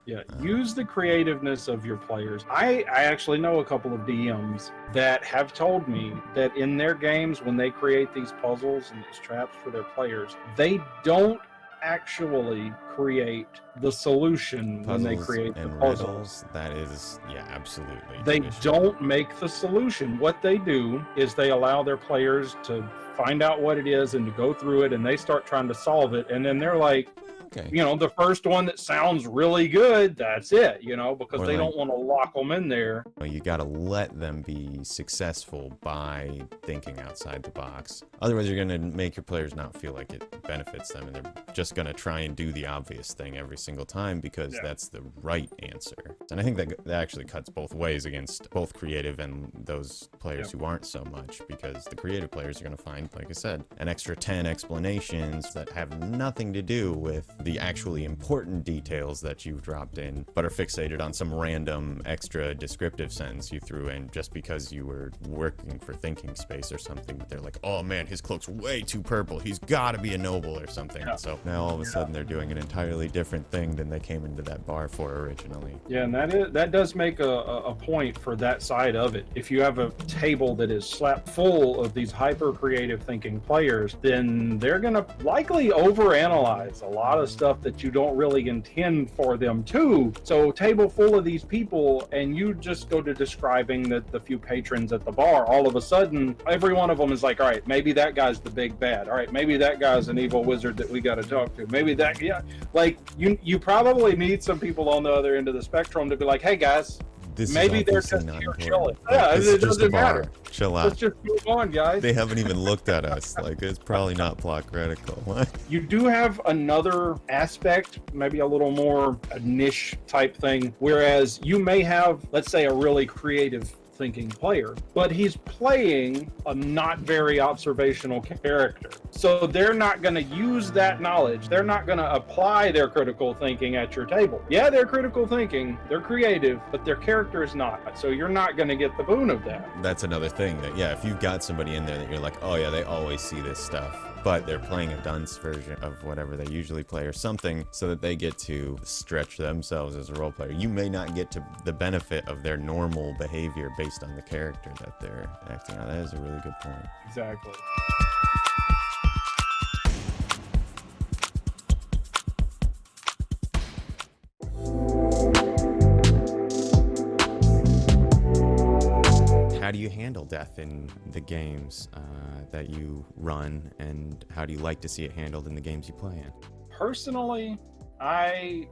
Use the creativeness of your players. I actually know a couple of DMs that have told me that in their games, when they create these puzzles and these traps for their players, they don't actually create the solution Puzzles when they create the and puzzles. riddles, that is, absolutely. They don't make the solution. What they do is they allow their players to find out what it is and to go through it, and they start trying to solve it, and then they're like, okay, the first one that sounds really good, that's it, because Or they like- don't want to lock them in there. You got to let them be successful by thinking outside the box. Otherwise, you're going to make your players not feel like it benefits them, and they're just going to try and do the obvious thing every single time because that's the right answer. And I think that actually cuts both ways against both creative and those players who aren't so much, because the creative players are going to find, like I said, an extra 10 explanations that have nothing to do with the actually important details that you've dropped in, but are fixated on some random extra descriptive sentence you threw in just because you were working for thinking space or something. But they're like, oh man, his cloak's way too purple, he's got to be a noble or something. So now all of a sudden they're doing an entirely different thing than they came into that bar for originally. And that does make a point for that side of it. If you have a table that is slapped full of these hyper creative thinking players, then they're going to likely overanalyze a lot of stuff that you don't really intend for them to. So table full of these people, and you just go to describing the few patrons at the bar, all of a sudden every one of them is like, all right, maybe that guy's the big bad, all right, maybe that guy's an evil wizard that we got to talk to, maybe that, like you probably need some people on the other end of the spectrum to be like, hey guys, maybe they're just here chilling. It doesn't matter. Chill out. Let's just move on, guys. They haven't even looked at us. Like, it's probably not plot critical. What? You do have another aspect, maybe a little more a niche type thing, whereas you may have, let's say, a really creative thinking player, but he's playing a not very observational character. So they're not going to use that knowledge. They're not going to apply their critical thinking at your table. Yeah, they're critical thinking, they're creative, but their character is not. So you're not going to get the boon of that. That's another thing that, if you've got somebody in there that you're like, oh yeah, they always see this stuff, but they're playing a dunce version of whatever they usually play or something, so that they get to stretch themselves as a role player. You may not get to the benefit of their normal behavior based on the character that they're acting out. That is a really good point. Exactly. How do you handle death in the games that you run, and how do you like to see it handled in the games you play in? Personally, I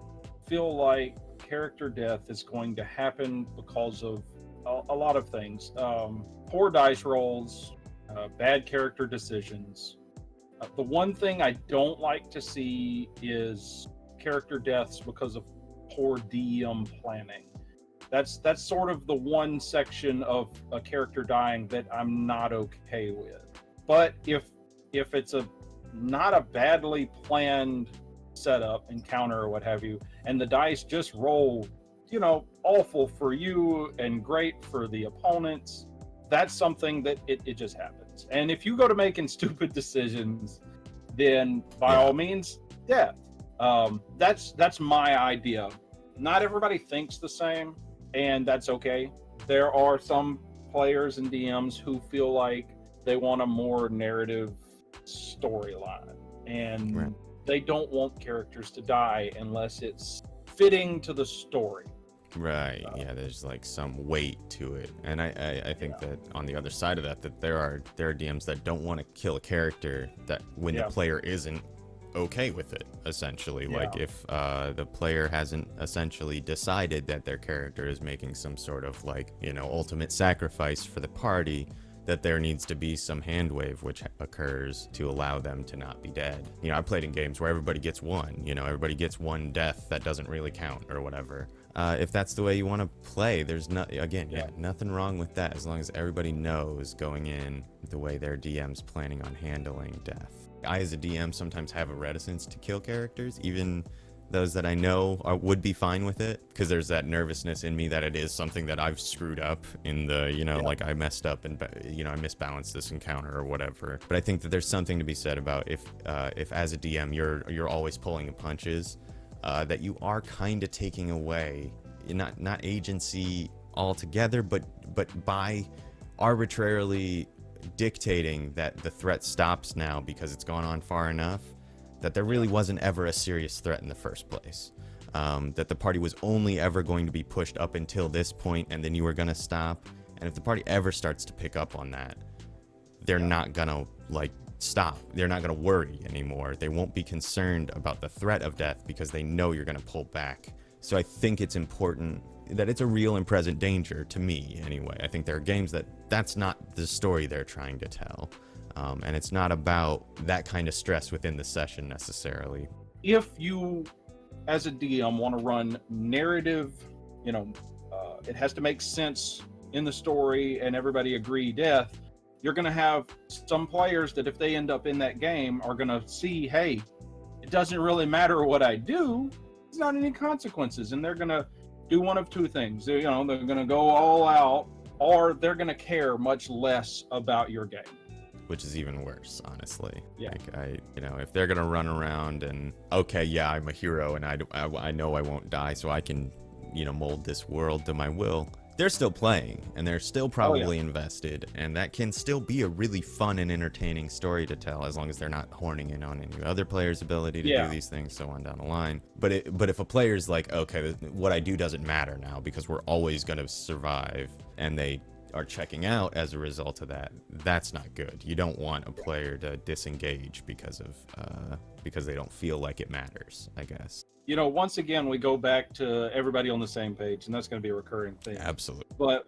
feel like character death is going to happen because of a lot of things. Poor dice rolls, bad character decisions. The one thing I don't like to see is character deaths because of poor DM planning. That's sort of the one section of a character dying that I'm not okay with. But if it's not a badly planned setup, encounter, or what have you, and the dice just roll, awful for you and great for the opponents, that's something that it just happens. And if you go to making stupid decisions, then by all means, death. That's my idea. Not everybody thinks the same, and that's okay. There are some players and DMs who feel like they want a more narrative storyline, and they don't want characters to die unless it's fitting to the story. Right. Yeah, there's like some weight to it. And I think that on the other side of that, that there are DMs that don't want to kill a character that when the Yeah. player isn't okay with it, essentially. Yeah. Like if the player hasn't essentially decided that their character is making some sort of like, ultimate sacrifice for the party, that there needs to be some hand wave which occurs to allow them to not be dead. I played in games where everybody gets one, everybody gets one death that doesn't really count or whatever. If that's the way you want to play, there's nothing wrong with that, as long as everybody knows going in the way their DM's planning on handling death. I, as a DM, sometimes have a reticence to kill characters, even those that I know would be fine with it, because there's that nervousness in me that it is something that I've screwed up in the, like I messed up and, I misbalanced this encounter or whatever. But I think that there's something to be said about if as a DM you're always pulling the punches, that you are kind of taking away, not agency altogether, but by arbitrarily dictating that the threat stops now because it's gone on far enough, that there really wasn't ever a serious threat in the first place. That the party was only ever going to be pushed up until this point, and then you were going to stop. And if the party ever starts to pick up on that, they're not going to stop. They're not going to worry anymore. They won't be concerned about the threat of death because they know you're going to pull back. So I think it's important that it's a real and present danger, to me anyway. I think there are games that's not the story they're trying to tell. And it's not about that kind of stress within the session necessarily. If you, as a DM, want to run narrative, it has to make sense in the story and everybody agree death, you're going to have some players that if they end up in that game are going to see, hey, it doesn't really matter what I do. There's not any consequences. And they're going to do one of two things. They're going to go all out, or they're going to care much less about your game. Which is even worse, honestly. Yeah. If they're gonna run around and, okay, yeah, I'm a hero and I know I won't die, so I can, mold this world to my will. They're still playing and they're still probably invested, and that can still be a really fun and entertaining story to tell, as long as they're not horning in on any other player's ability to do these things, so on down the line. But if a player's like, okay, what I do doesn't matter now because we're always gonna survive, and they are checking out as a result of that, that's not good. You don't want a player to disengage because they don't feel like it matters, I guess. Once again, we go back to everybody on the same page, and that's going to be a recurring thing. Absolutely. But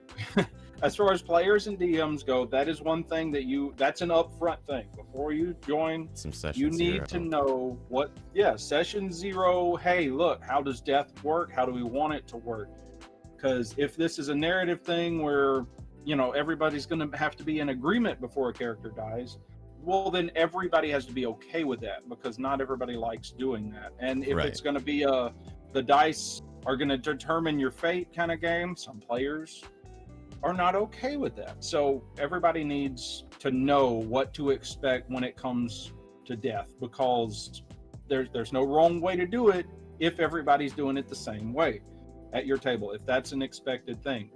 as far as players and DMs go, that is one thing that's an upfront thing. Before you join, some session you need to know session 0, hey, look, how does death work? How do we want it to work? Because if this is a narrative thing where everybody's going to have to be in agreement before a character dies, well, then everybody has to be okay with that, because not everybody likes doing that. And if it's going to be the dice are going to determine your fate kind of game, some players are not okay with that. So everybody needs to know what to expect when it comes to death, because there's no wrong way to do it if everybody's doing it the same way at your table, if that's an expected thing.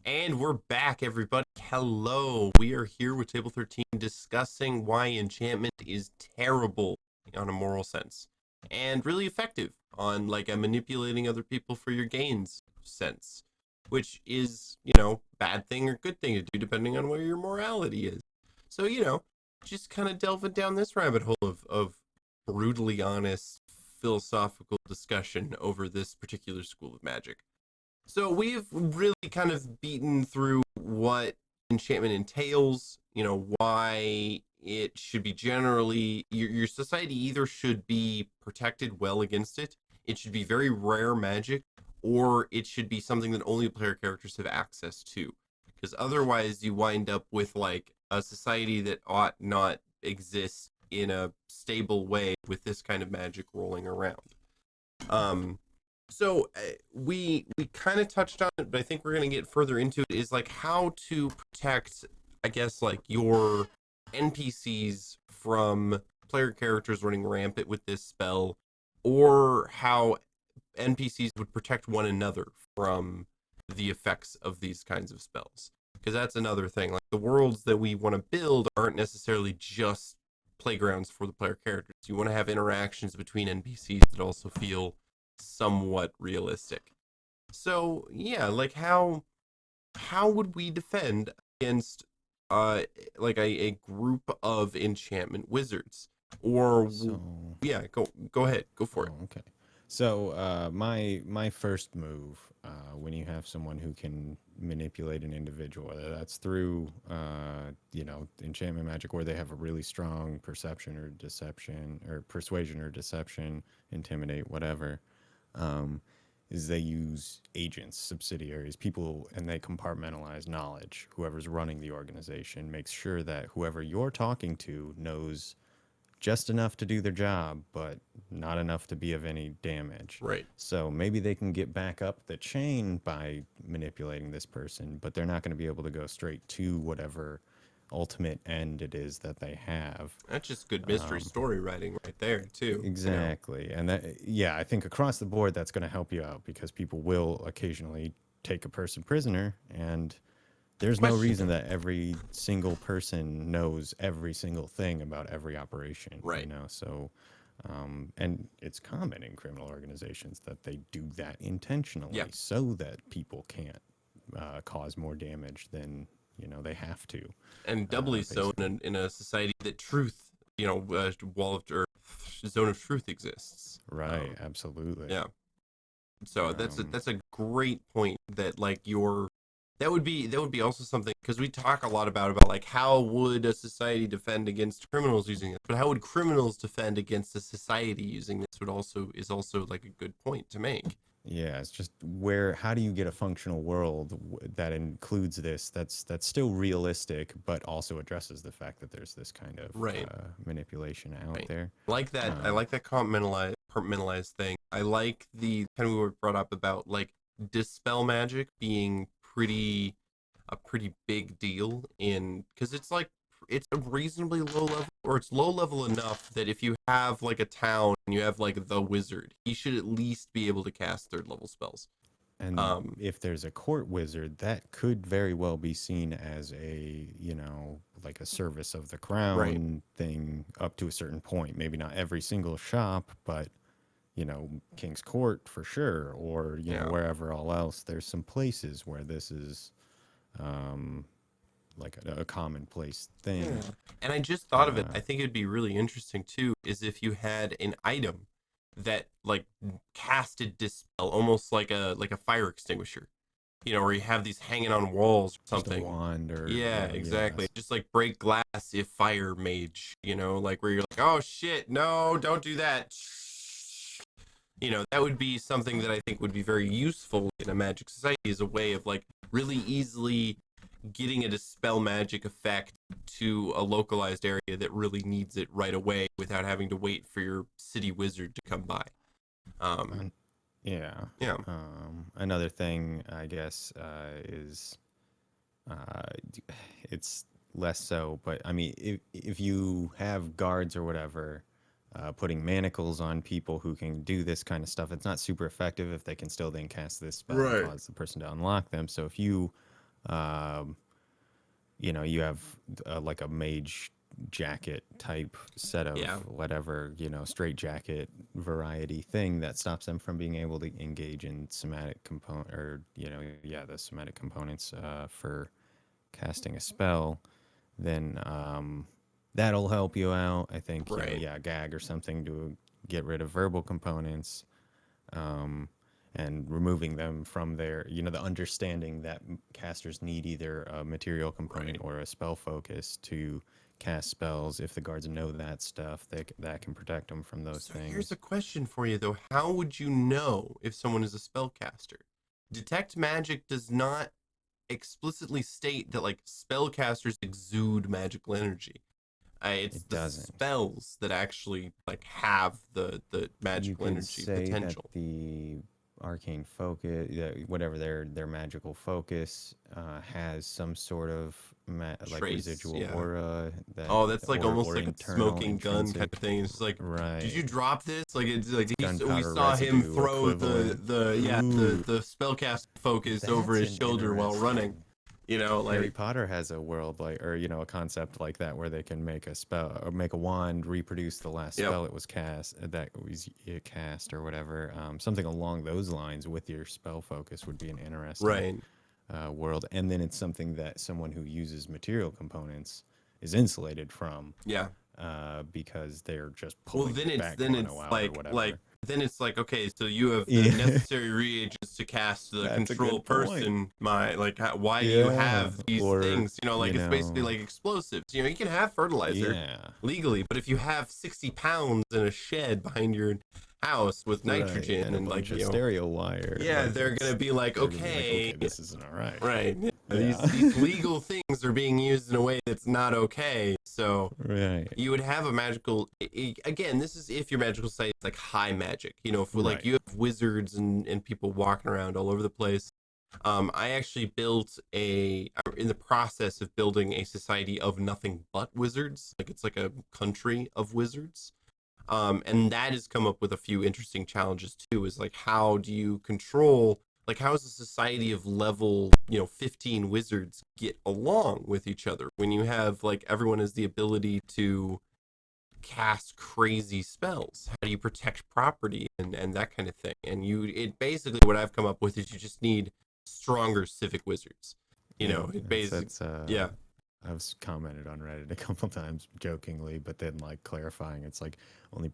And we're back, everybody. Hello. We are here with Table 13 discussing why enchantment is terrible on a moral sense and really effective on a manipulating other people for your gains sense, which is, bad thing or good thing to do depending on where your morality is. So, just kind of delving down this rabbit hole of brutally honest philosophical discussion over this particular school of magic. So we've really kind of beaten through what enchantment entails, why it should be generally, your society either should be protected well against it, it should be very rare magic, or it should be something that only player characters have access to. Because otherwise you wind up with a society that ought not exist in a stable way with this kind of magic rolling around. So we kind of touched on it, but I think we're going to get further into it, is how to protect, I guess, your NPCs from player characters running rampant with this spell, or how NPCs would protect one another from the effects of these kinds of spells. Because that's another thing. Like the worlds that we want to build aren't necessarily just playgrounds for the player characters. You want to have interactions between NPCs that also feel somewhat realistic. So yeah, like how would we defend against like a group of enchantment wizards? Or So, yeah, go ahead, go for it. okay. So, my first move, when you have someone who can manipulate an individual, whether that's through, enchantment magic, where they have a really strong perception or deception, or persuasion or deception, intimidate, whatever, um, is they use agents, subsidiaries, people, and they compartmentalize knowledge. Whoever's running the organization makes sure that whoever you're talking to knows just enough to do their job, but not enough to be of any damage. Right. So maybe they can get back up the chain by manipulating this person, but they're not going to be able to go straight to whatever ultimate end it is that they have. That's just good mystery story writing right there too. Exactly. And that, yeah, I think across the board that's going to help you out because people will occasionally take a person prisoner, and there's no reason that every single person knows every single thing about every operation, Right. So, and it's common in criminal organizations that they do that intentionally so that people can't cause more damage than, they have to. And doubly so in a society that truth, wall of or zone of truth exists. Right. Absolutely. Yeah. So that's a great point that like that would be also something, because we talk a lot about like how would a society defend against criminals using this, but how would criminals defend against a society using this is also like a good point to make. Yeah, it's just how do you get a functional world that includes this that's still realistic but also addresses the fact that there's this kind of manipulation out there. Like that, I like that compartmentalized thing. I like the kind of we were brought up about like dispel magic being a pretty big deal because it's a reasonably low level, or it's low level enough that if you have like a town and you have like the wizard, he should at least be able to cast third level spells. And if there's a court wizard, that could very well be seen as a, like a service of the crown thing up to a certain point. Maybe not every single shop, but King's Court for sure, or wherever all else. There's some places where this is like a commonplace thing. Yeah. And I just thought of it. I think it'd be really interesting too, is if you had an item that like casted dispel, almost like a fire extinguisher, where you have these hanging on walls or something. Just a wand or exactly. Yes. Just like break glass if fire mage, like where you're like, oh shit, no, don't do that. That would be something that I think would be very useful in a magic society, as a way of like really easily getting a dispel magic effect to a localized area that really needs it right away without having to wait for your city wizard to come by. Yeah. Another thing, I guess, is it's less so, but I mean, if you have guards or whatever, putting manacles on people who can do this kind of stuff, it's not super effective if they can still then cast this spell and cause the person to unlock them. So if you, you have like a mage jacket type set of whatever, straight jacket variety thing that stops them from being able to engage in somatic component or, the somatic components for casting a spell, then that'll help you out. I think, gag or something to get rid of verbal components, and removing them from their, the understanding that casters need either a material component or a spell focus to cast spells. If the guards know that stuff, that can protect them from those things. Here's a question for you, though. How would you know if someone is a spellcaster? Detect magic does not explicitly state that like spellcasters exude magical energy. It's the spells that actually like have the magical energy potential. That arcane focus, whatever their magical focus has some sort of like Trace, residual yeah. aura that Oh, that's like almost or like a internal smoking gun kind intrinsic, of thing. It's just like, did you right? drop this? Like it's like we Gunpowder saw him residue throw equivalent. Ooh, the spellcast focus over that's his an shoulder while running. interesting. You know, Harry like Potter has a world like, or a concept like that where they can make a spell or make a wand reproduce the last yep, spell it was cast or whatever. Something along those lines with your spell focus would be an interesting right, world. And then it's something that someone who uses material components is insulated from yeah. because they're just Well, pulling back then mono it's out or like whatever. then it's like okay, so you have the Yeah, necessary reagents to cast the that's a control good point. person. Why do you Yeah, have these or things? You know, like it's basically like explosives. You know, you can have fertilizer yeah, legally, but if you have 60 pounds in a shed behind your house with right, nitrogen and a and bunch of stereo wire, yeah, like they're gonna be like, they're gonna be like, okay, okay, this isn't all right. right, yeah, Yeah, these legal things are being used in a way that's not okay. So right, you would have a magical again, this is if your magical site is like high magic, you know, if like right. you have wizards and people walking around all over the place. I actually built in the process of building a society of nothing but wizards, like it's like a country of wizards. And that has come up with a few interesting challenges too, is like how do you control, like how does a society of level 15 wizards get along with each other when you have like everyone has the ability to cast crazy spells? How do you protect property and that kind of thing? And it basically, what I've come up with is you just need stronger civic wizards. You Yeah, know, it that's basically, yeah, I've commented on Reddit a couple times jokingly, but then like clarifying, it's like only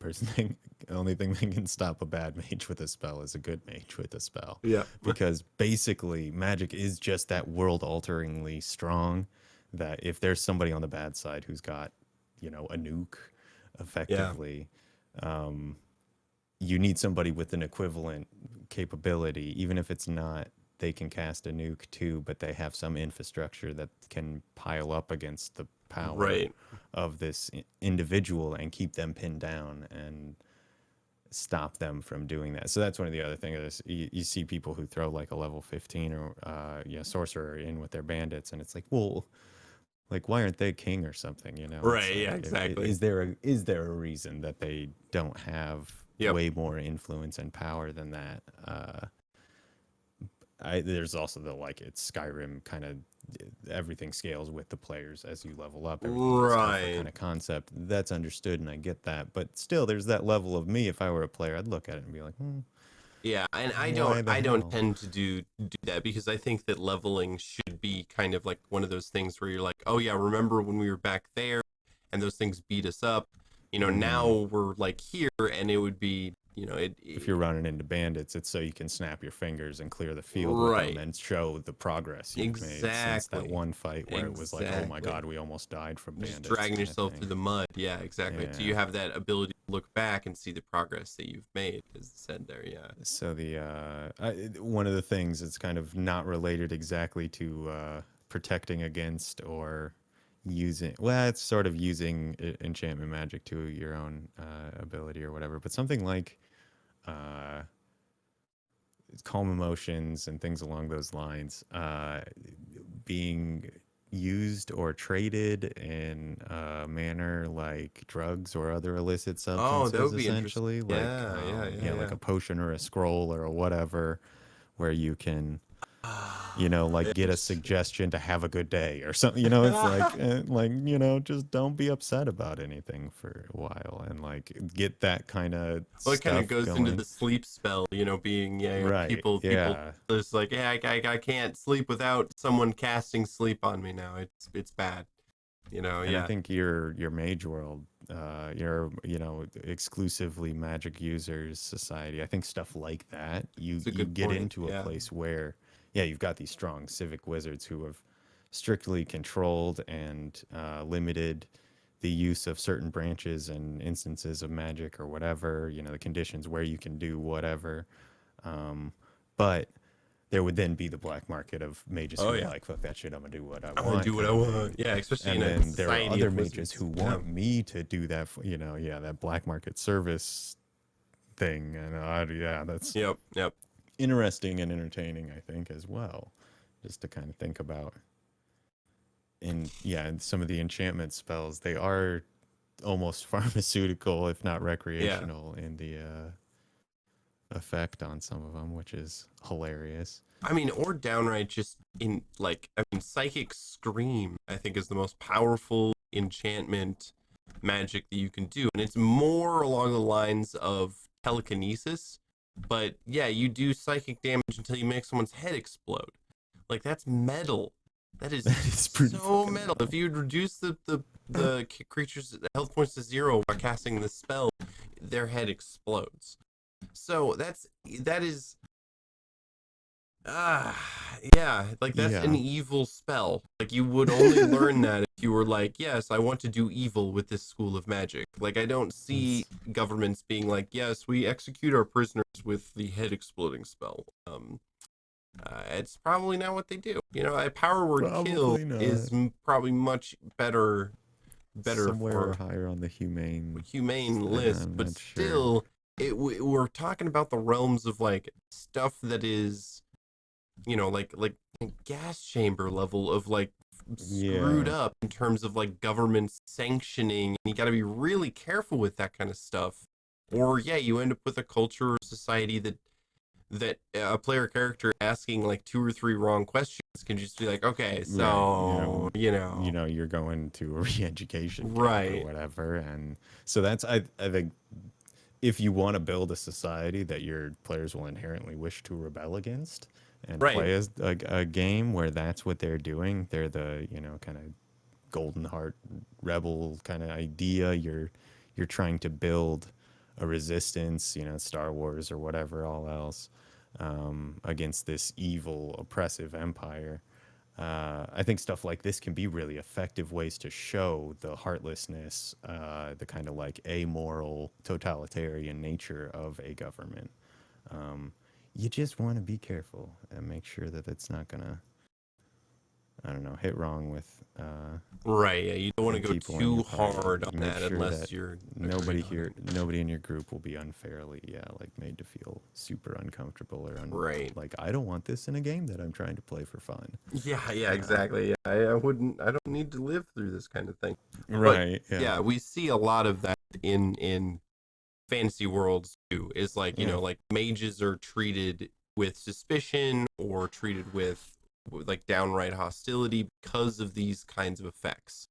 thing that can stop a bad mage with a spell is a good mage with a spell, yeah, because basically magic is just that world alteringly strong that if there's somebody on the bad side who's got a nuke, yeah, effectively, um, you need somebody with an equivalent capability, even if it's not they can cast a nuke too, but they have some infrastructure that can pile up against the power right. of this individual and keep them pinned down and stop them from doing that. So that's one of the other things is you see people who throw like a level 15 or sorcerer in with their bandits, and it's like, well, like why aren't they king or something? It's Right, yeah, like, exactly. is there a reason that they don't have Yep. way more influence and power than that? There's also the like it's Skyrim kind of everything scales with the players as you level up. Everything gets tougher Right. kind of concept. That's understood and I get that, but still, there's that level of me. If I were a player, I'd look at it and be like, Yeah, and why the I don't hell? tend to do that because I think that leveling should be kind of like one of those things where you're like, "Oh yeah, remember when we were back there and those things beat us up? You know, now Hmm. we're like here and it would be, If you're running into bandits, it's so you can snap your fingers and clear the field with them right. and show the progress you've made since that Exactly. one fight where it was like, oh my Exactly. god, we almost died from Just bandits dragging kind of yourself through thing. the mud. Yeah, exactly. So you Yeah. have that ability to look back and see the progress that you've made, as said there. Yeah. So one of the things that's kind of not related exactly to protecting against or using, well, it's sort of using enchantment magic to your own ability or whatever, but something like uh, calm emotions and things along those lines being used or traded in a manner like drugs or other illicit Oh, that substances, would be interesting. essentially, like Yeah, yeah, yeah, like yeah. a potion or a scroll or whatever, where you can like get a It's suggestion to have a good day or something. It's like, just don't be upset about anything for a while and like get that kind of well, it kind of stuff goes into going. the sleep spell, being Right. people Yeah. just like, yeah, I can't sleep without someone casting sleep on me now. It's bad, And I yeah. think your mage world, your exclusively magic users society. I think stuff like that, It's a you good get point. into a Yeah. place where, yeah, you've got these strong civic wizards who have strictly controlled and limited the use of certain branches and instances of magic or whatever. The conditions where you can do whatever. But there would then be the black market of mages Oh who are yeah. like, fuck that shit, I'm gonna do what I I'm gonna want do what I kind of want. thing. Yeah, especially in And a then there are society other of mages who wizards. Yeah. want me to do that, yeah, that black market service thing. And yeah, that's Yep. Yep. interesting and entertaining, I think, as well, just to kind of think about. And some of the enchantment spells, they are almost pharmaceutical, if not Yeah. recreational, in the effect on some of them, which is hilarious. I mean, or downright just in like, I mean, Psychic Scream, I think, is the most powerful enchantment magic that you can do. And it's more along the lines of telekinesis. But yeah, you do psychic damage until you make someone's head explode. Like, that's metal. That is It's pretty so fucking metal. metal. If you reduce the creature's health points to 0 by casting the spell, their head explodes. So that is yeah, like that's an Yeah. evil spell. Like you would only learn that if you were like, yes, I want to do evil with this school of magic. Like I don't see governments being like, yes, we execute our prisoners with the head exploding spell. It's probably not what they do. You know, a power word kill Probably not. is probably much better Somewhere for higher on the humane. humane list, I'm but not sure. still, we're talking about the realms of like stuff that is, you know, like gas chamber level of like screwed Yeah. up in terms of like government sanctioning. And you got to be really careful with that kind of stuff, or yeah, you end up with a culture or society that a player character asking like 2 or 3 wrong questions can just be like, okay, Right. so You're going to a re-education camp or right, whatever, and so that's I think if you want to build a society that your players will inherently wish to rebel against and right, play as a game where that's what they're doing, they're the kind of golden heart rebel kind of idea. You're trying to build a resistance, Star Wars or whatever, all else, against this evil, oppressive empire. I think stuff like this can be really effective ways to show the heartlessness, the kind of like amoral, totalitarian nature of a government. You just want to be careful and make sure that it's not gonna, I don't know, hit wrong with right. Yeah, you don't want to go people in your too party. hard on Make that sure unless that you're nobody agreeing on here, it. nobody in your group will be unfairly, like made to feel super uncomfortable or Right. like I don't want this in a game that I'm trying to play for fun. Yeah, exactly. Yeah, I wouldn't. I don't need to live through this kind of thing. But Right. Yeah. yeah, we see a lot of that in fantasy worlds too. Is like Yeah. like mages are treated with suspicion or treated with like downright hostility because of these kinds of effects.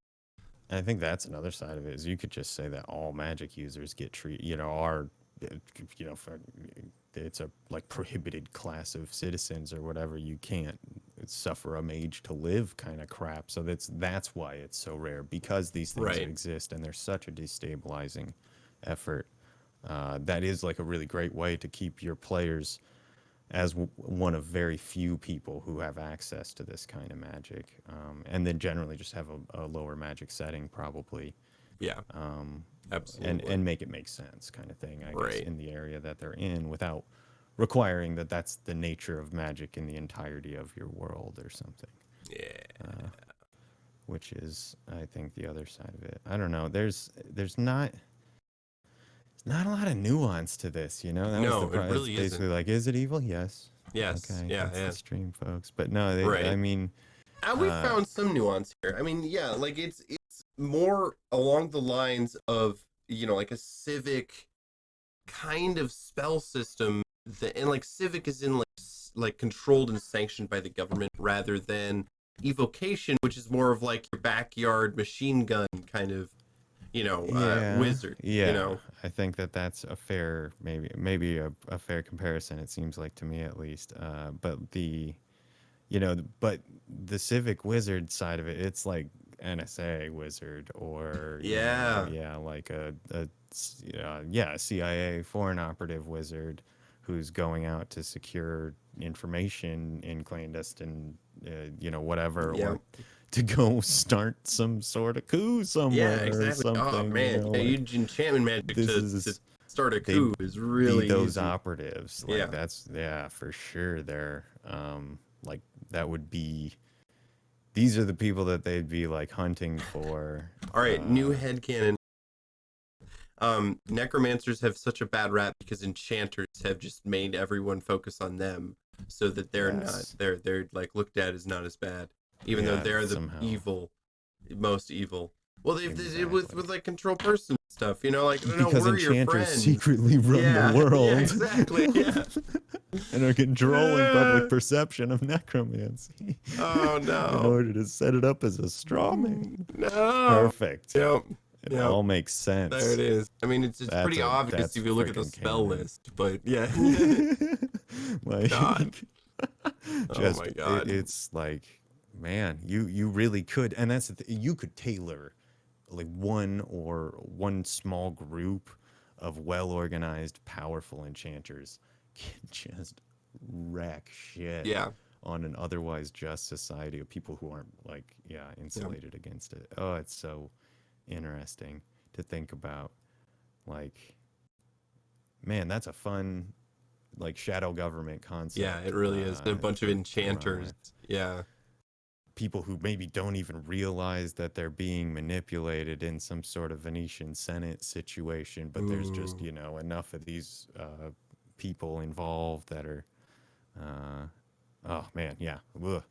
I think that's another side of it is you could just say that all magic users get treated, are, for, it's a like prohibited class of citizens or whatever. You can't suffer a mage to live kind of crap. So that's why it's so rare because these things Right. exist and there's such a destabilizing effort. That is like a really great way to keep your players as one of very few people who have access to this kind of magic, and then generally just have a lower magic setting probably, Yeah. um, and Absolutely. make it make sense kind of thing, I guess, Right. in the area that they're in without requiring that that's the nature of magic in the entirety of your world or something. Yeah. Uh, which is, I think, the other side of it. I don't know. There's not a lot of nuance to this, That was the No, it problem. It's really isn't. basically like, is it evil? Yes. Yes. Okay, Yeah. that's Yeah. the stream, folks. But no, I Right. mean, And we uh, found some nuance here. I mean, yeah, like it's more along the lines of like a civic kind of spell system that, and like civic is in like controlled and sanctioned by the government rather than evocation, which is more of like your backyard machine gun kind of yeah, wizard. yeah. I think that that's a fair, maybe a fair comparison. It seems like to me at least. But the civic wizard side of it, it's like NSA wizard or Yeah. like a CIA foreign operative wizard who's going out to secure information in clandestine, whatever, Yeah. or to go start some sort of coup Yeah, somewhere or exactly. Oh something. man, yeah, Like enchantment magic this to is start a they'd coup is be really those easy. operatives. Like Yeah. that's for sure. They're like that would be. These are the people that they'd be like hunting for. All right, new headcanon. necromancers have such a bad rap because enchanters have just made everyone focus on them, so that they're not Yes. they're like looked at as not as bad, even though Yeah, they're the somehow. most evil. Well, they've with Exactly. like control person stuff, like, no, Because we're your enchanters friends. secretly run Yeah, the world. yeah, exactly. Yeah. And are controlling public perception of necromancy. Oh In no. order to set it up as a straw man. No. Perfect. Yep. It Yep. all makes sense. There it is. I mean, it's pretty obvious that's if you look at the freaking spell canon. list, but yeah. Like, God. just Oh my God. it's like, man, you really could, and that's you could tailor like one small group of well-organized, powerful enchanters can just wreck shit Yeah. on an otherwise just society of people who aren't like, insulated against it. Oh, it's so interesting to think about. Like, man, that's a fun like shadow government concept. Yeah, it really is. A bunch of to run enchanters. with. Yeah. People who maybe don't even realize that they're being manipulated in some sort of Venetian Senate situation, but there's just, Ooh. enough of these people involved that are, oh man, yeah, ugh.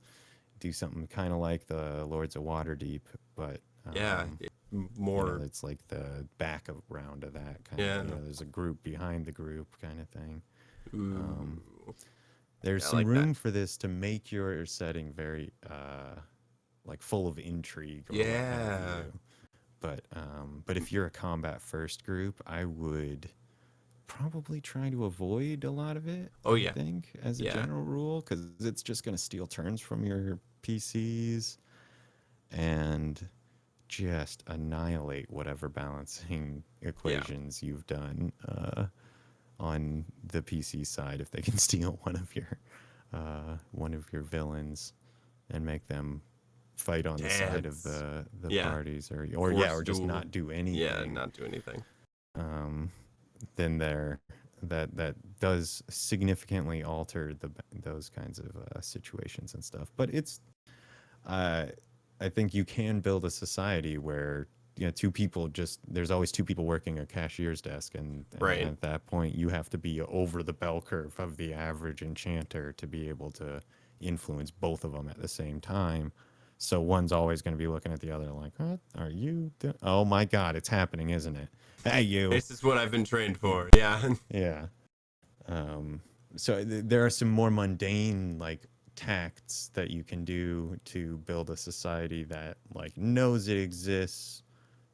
Do something kind of like the Lords of Waterdeep, but Yeah. More. it's like the back of round of that kind Yeah. of, there's a group behind the group kind of thing. Ooh. There's Yeah, I some like room that. for this to make your setting very like full of intrigue or what have Yeah. you. But if you're a combat first group, I would probably try to avoid a lot of it, Oh I yeah. think, as a Yeah. general rule, because it's just going to steal turns from your PCs and just annihilate whatever balancing Yeah. equations you've done on the PC side if they can steal one of your villains and make them fight on the side of Dance. the Yeah. parties or Force just duel. not do Yeah, anything. not do anything. Then that does significantly alter those kinds of situations and stuff. But it's I think you can build a society where two people there's always two people working a cashier's desk, and Right. at that point you have to be over the bell curve of the average enchanter to be able to influence both of them at the same time. So one's always going to be looking at the other like, what are you doing? Oh my God, it's happening, isn't it? Hey, you. This is what I've been trained for. Yeah. Yeah. So there are some more mundane like tacts that you can do to build a society that like knows it exists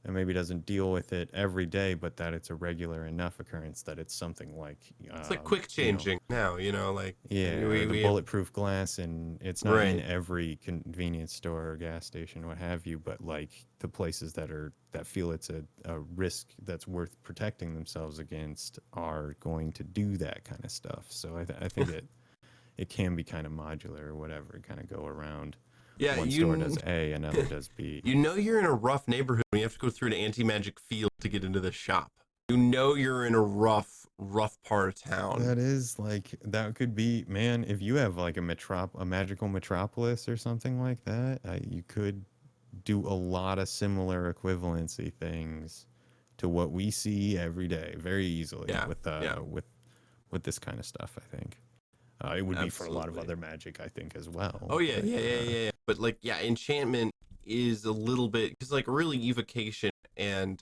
and maybe doesn't deal with it every day, but that it's a regular enough occurrence that it's something like It's like quick changing now, like or the we have, bulletproof glass, and it's not in right. every convenience store or gas station, what have you, but like the places that feel it's a risk that's worth protecting themselves against are going to do that kind of stuff. So I think it can be kind of modular or whatever, kind of go around. Yeah, One store does A, another does B. you're in a rough neighborhood when you have to go through an anti-magic field to get into the shop. You're in a rough part of town. That is like, that could be, man, if you have like a magical metropolis or something like that, you could do a lot of similar equivalency things to what we see every day very easily Yeah. with this kind of stuff, I think. It would be for a lot of other magic, I think, as well. Oh yeah, but, yeah. But like, yeah, enchantment is a little bit, because like really evocation and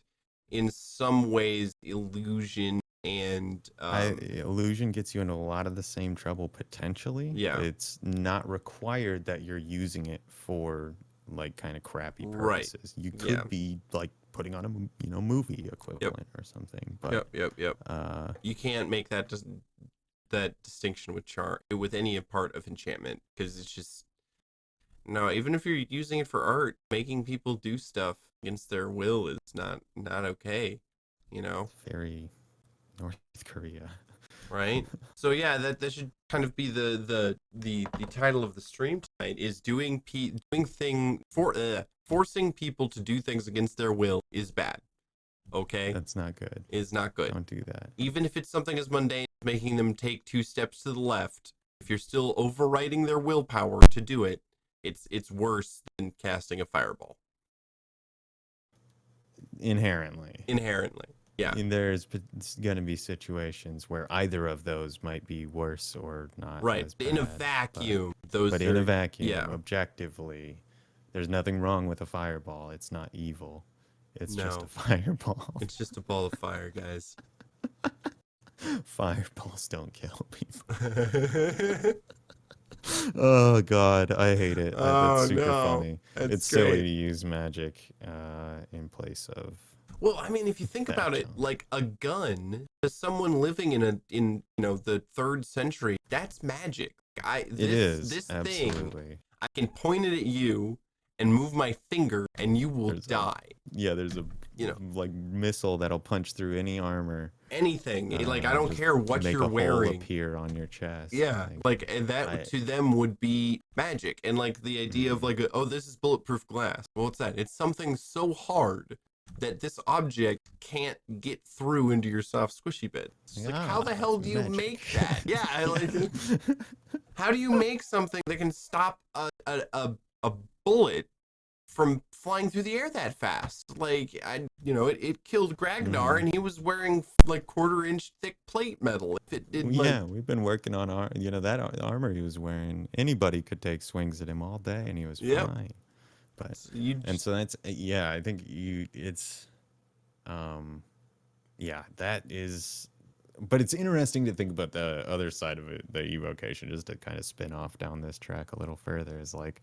in some ways illusion and illusion gets you into a lot of the same trouble potentially. Yeah. It's not required that you're using it for like kind of crappy Right. purposes. You could be like putting on a movie equivalent or something. But Yep. You can't make that distinction with any part of enchantment, because it's just, no, even if you're using it for art, making people do stuff against their will is not okay, very North Korea. Right? So yeah, that should kind of be the title of the stream tonight, is forcing people to do things against their will is bad. Okay? That's not good. Is not good. Don't do that. Even if it's something as mundane as making them take 2 steps to the left, if you're still overriding their willpower to do it, it's worse than casting a fireball. Inherently. Yeah. I mean, there's going to be situations where either of those might be worse or not Right. as In a bad. vacuum, But those in a are, vacuum, yeah. objectively, there's nothing wrong with a fireball. It's not evil. It's just a No. fireball. It's just a ball of fire, guys. Fireballs don't kill people. Oh God, I hate it. That's Oh super no. funny. That's It's silly great. to use magic in place of Well, I mean, if you think that about it, junk. like a gun to someone living in the 3rd century, that's magic. It is This thing, absolutely. I can point it at you and move my finger and you will There's a die. there's a You know, like missile that'll punch through any armor. anything. Like I don't Just care what make you're a hole wearing. appear on your chest. Yeah, like and that I to them would be magic. And like the idea of mm, like, oh, this is bulletproof glass. Well, what's that? It's something so hard that this object can't get through into your soft squishy bit. It's just like, how the hell do you magic. make that? Yeah, like, how do you make something that can stop a bullet from flying through the air that fast? Like, it killed Gragnar, Mhm. and he was wearing like 1/4 inch thick plate metal. If it did, like, Yeah, we've been working on that armor he was wearing. Anybody could take swings at him all day, and he was yep, fine. But you and just so that's yeah. I think it's um yeah, that is. But it's interesting to think about the other side of it, the evocation, just to kind of spin off down this track a little further. Is like,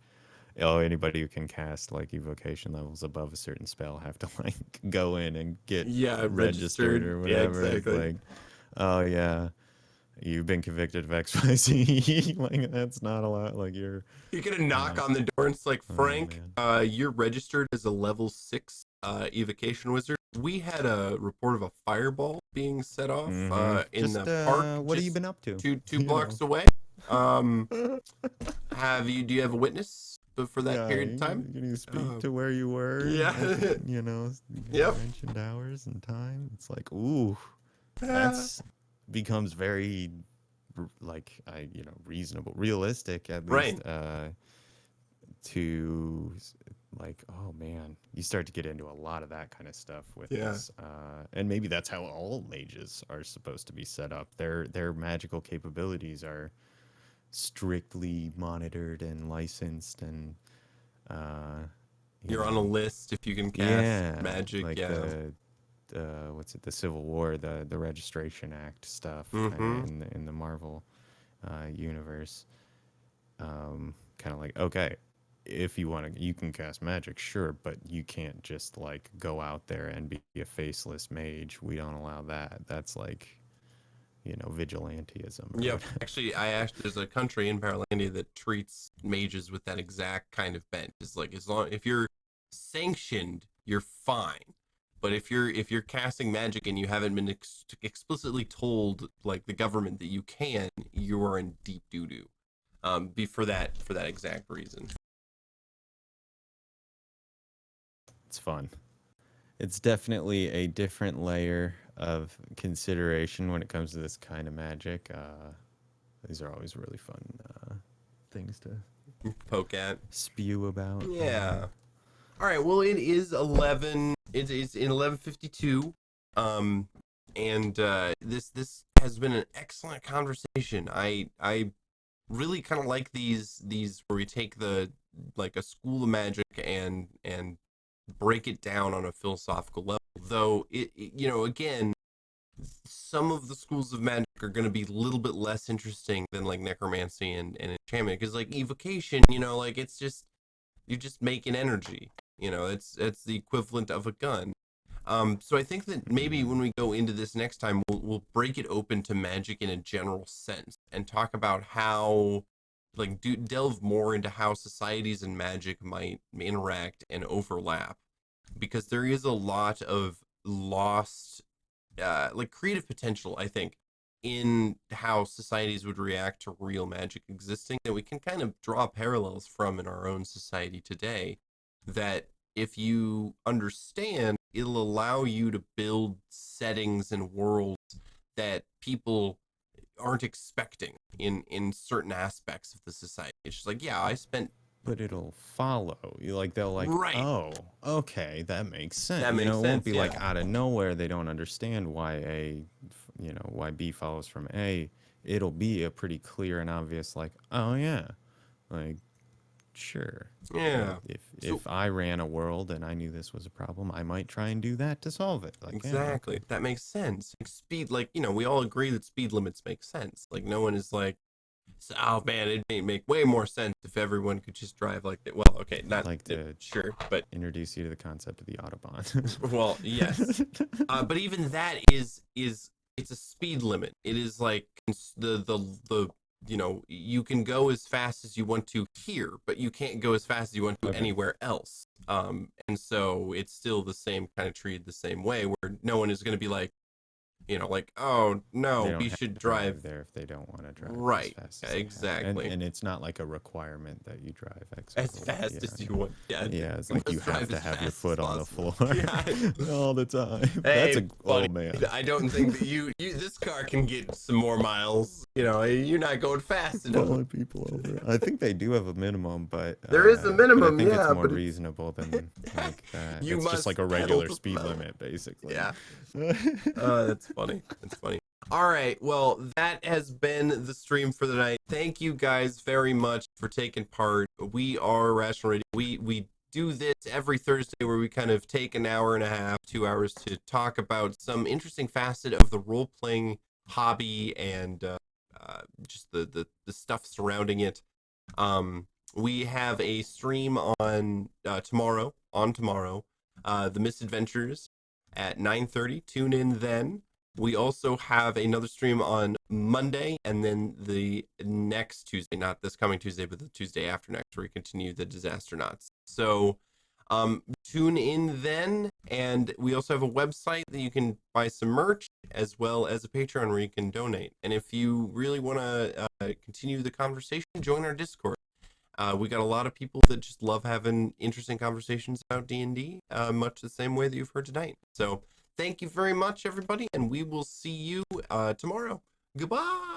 oh, anybody who can cast like evocation levels above a certain spell have to like go in and get yeah registered registered. or Yeah, whatever. It's exactly. like, oh yeah, you've been convicted of XYZ. Like that's not a lot. Like you're, You're gonna knock uh, on the door and it's like, oh Frank, man. you're registered as a level 6 evocation wizard. We had a report of a fireball being set off in Just the park what have you just been up to? two You blocks know. away. Um, do you have a witness for that Yeah, period of time? can you speak Uh, to where you were? yeah. You Yep. mentioned hours and time. It's like, ooh, Ah, that's becomes very like reasonable, realistic at least. right. To like, oh man, you start to get into a lot of that kind of stuff with Yeah. this, and maybe that's how all mages are supposed to be set up. Their magical capabilities are strictly monitored and licensed, and uh, you You're on a know, list if you can cast yeah, magic. like Yeah. what's it, the Civil War, the Registration Act stuff, kind Mm-hmm. of in the Marvel universe. Kind of like, okay, if you want to, you can cast magic, sure, but you can't just like go out there and be a faceless mage. We don't allow that. That's like, vigilantism or Yep. whatever. There's a country in Paralandia that treats mages with that exact kind of bent. It's like, if you're sanctioned, you're fine. But if you're casting magic and you haven't been explicitly told, like, the government that you can, you are in deep doo doo. Be for that exact reason. It's fun. It's definitely a different layer of consideration when it comes to this kind of magic. These are always really fun things to Poke at. spew about. Yeah. All right. Well, it is 11. It's in 11:52. And this has been an excellent conversation. I really kind of like these where we take like a school of magic and break it down on a philosophical level. Though again, some of the schools of magic are going to be a little bit less interesting than like necromancy and enchantment, because like evocation, like it's just, you're just making energy. It's the equivalent of a gun. So I think that maybe when we go into this next time, we'll break it open to magic in a general sense and talk about how, like, delve more into how societies and magic might interact and overlap, because there is a lot of lost, like, creative potential, I think, in how societies would react to real magic existing, that we can kind of draw parallels from in our own society today, that if you understand, it'll allow you to build settings and worlds that people aren't expecting in certain aspects of the society. It's just like, yeah, I spent But it'll follow. You like they'll like, Right. oh, okay, that makes sense. That You know, makes it won't sense, be like yeah. out of nowhere they don't understand why why B follows from A. It'll be a pretty clear and obvious like, oh yeah, like sure. Yeah. If So if I ran a world and I knew this was a problem, I might try and do that to solve it. Like, yeah, exactly, okay. that makes sense. Like speed, like we all agree that speed limits make sense. Like no one is like, oh man, it'd make way more sense if everyone could just drive like that. Well, okay, not I'd like to sure, but introduce you to the concept of the Autobahn. well, yes. But even that is it's a speed limit. It is like the you can go as fast as you want to here, but you can't go as fast as you want to Okay. anywhere else. And so it's still the same kind of treated the same way, where no one is going to be like, like, oh They no, don't we have should to drive there if they don't want to drive right. as fast as they have. Exactly. And it's not like a requirement that you drive As extra. fast as you want. Yeah. Yeah, it's You like you must have drive to as have your fast foot as on the possible. floor Yeah. all the time. Hey, That's buddy, oh man. I don't think that you this car can get some more miles. You're not going fast enough. Pulling people over. I think they do have a minimum, but There is a but minimum, I think yeah, it's more but reasonable than like that. You It's just must like a pedal regular to the speed metal. limit, basically. Yeah. That's funny. That's funny. All right. Well, that has been the stream for the night. Thank you guys very much for taking part. We are Rational Radio. We do this every Thursday where we kind of take an hour and a half, 2 hours to talk about some interesting facet of the role-playing hobby and just the stuff surrounding it. We have a stream on tomorrow, The Misadventures at 9:30. Tune in then. We also have another stream on Monday, and then the next Tuesday, not this coming Tuesday, but the Tuesday after next, where we continue the Disaster Knots. So tune in then, and we also have a website that you can buy some merch, as well as a Patreon where you can donate. And if you really want to continue the conversation, join our Discord. We got a lot of people that just love having interesting conversations about D&D, much the same way that you've heard tonight. So thank you very much, everybody, and we will see you tomorrow. Goodbye.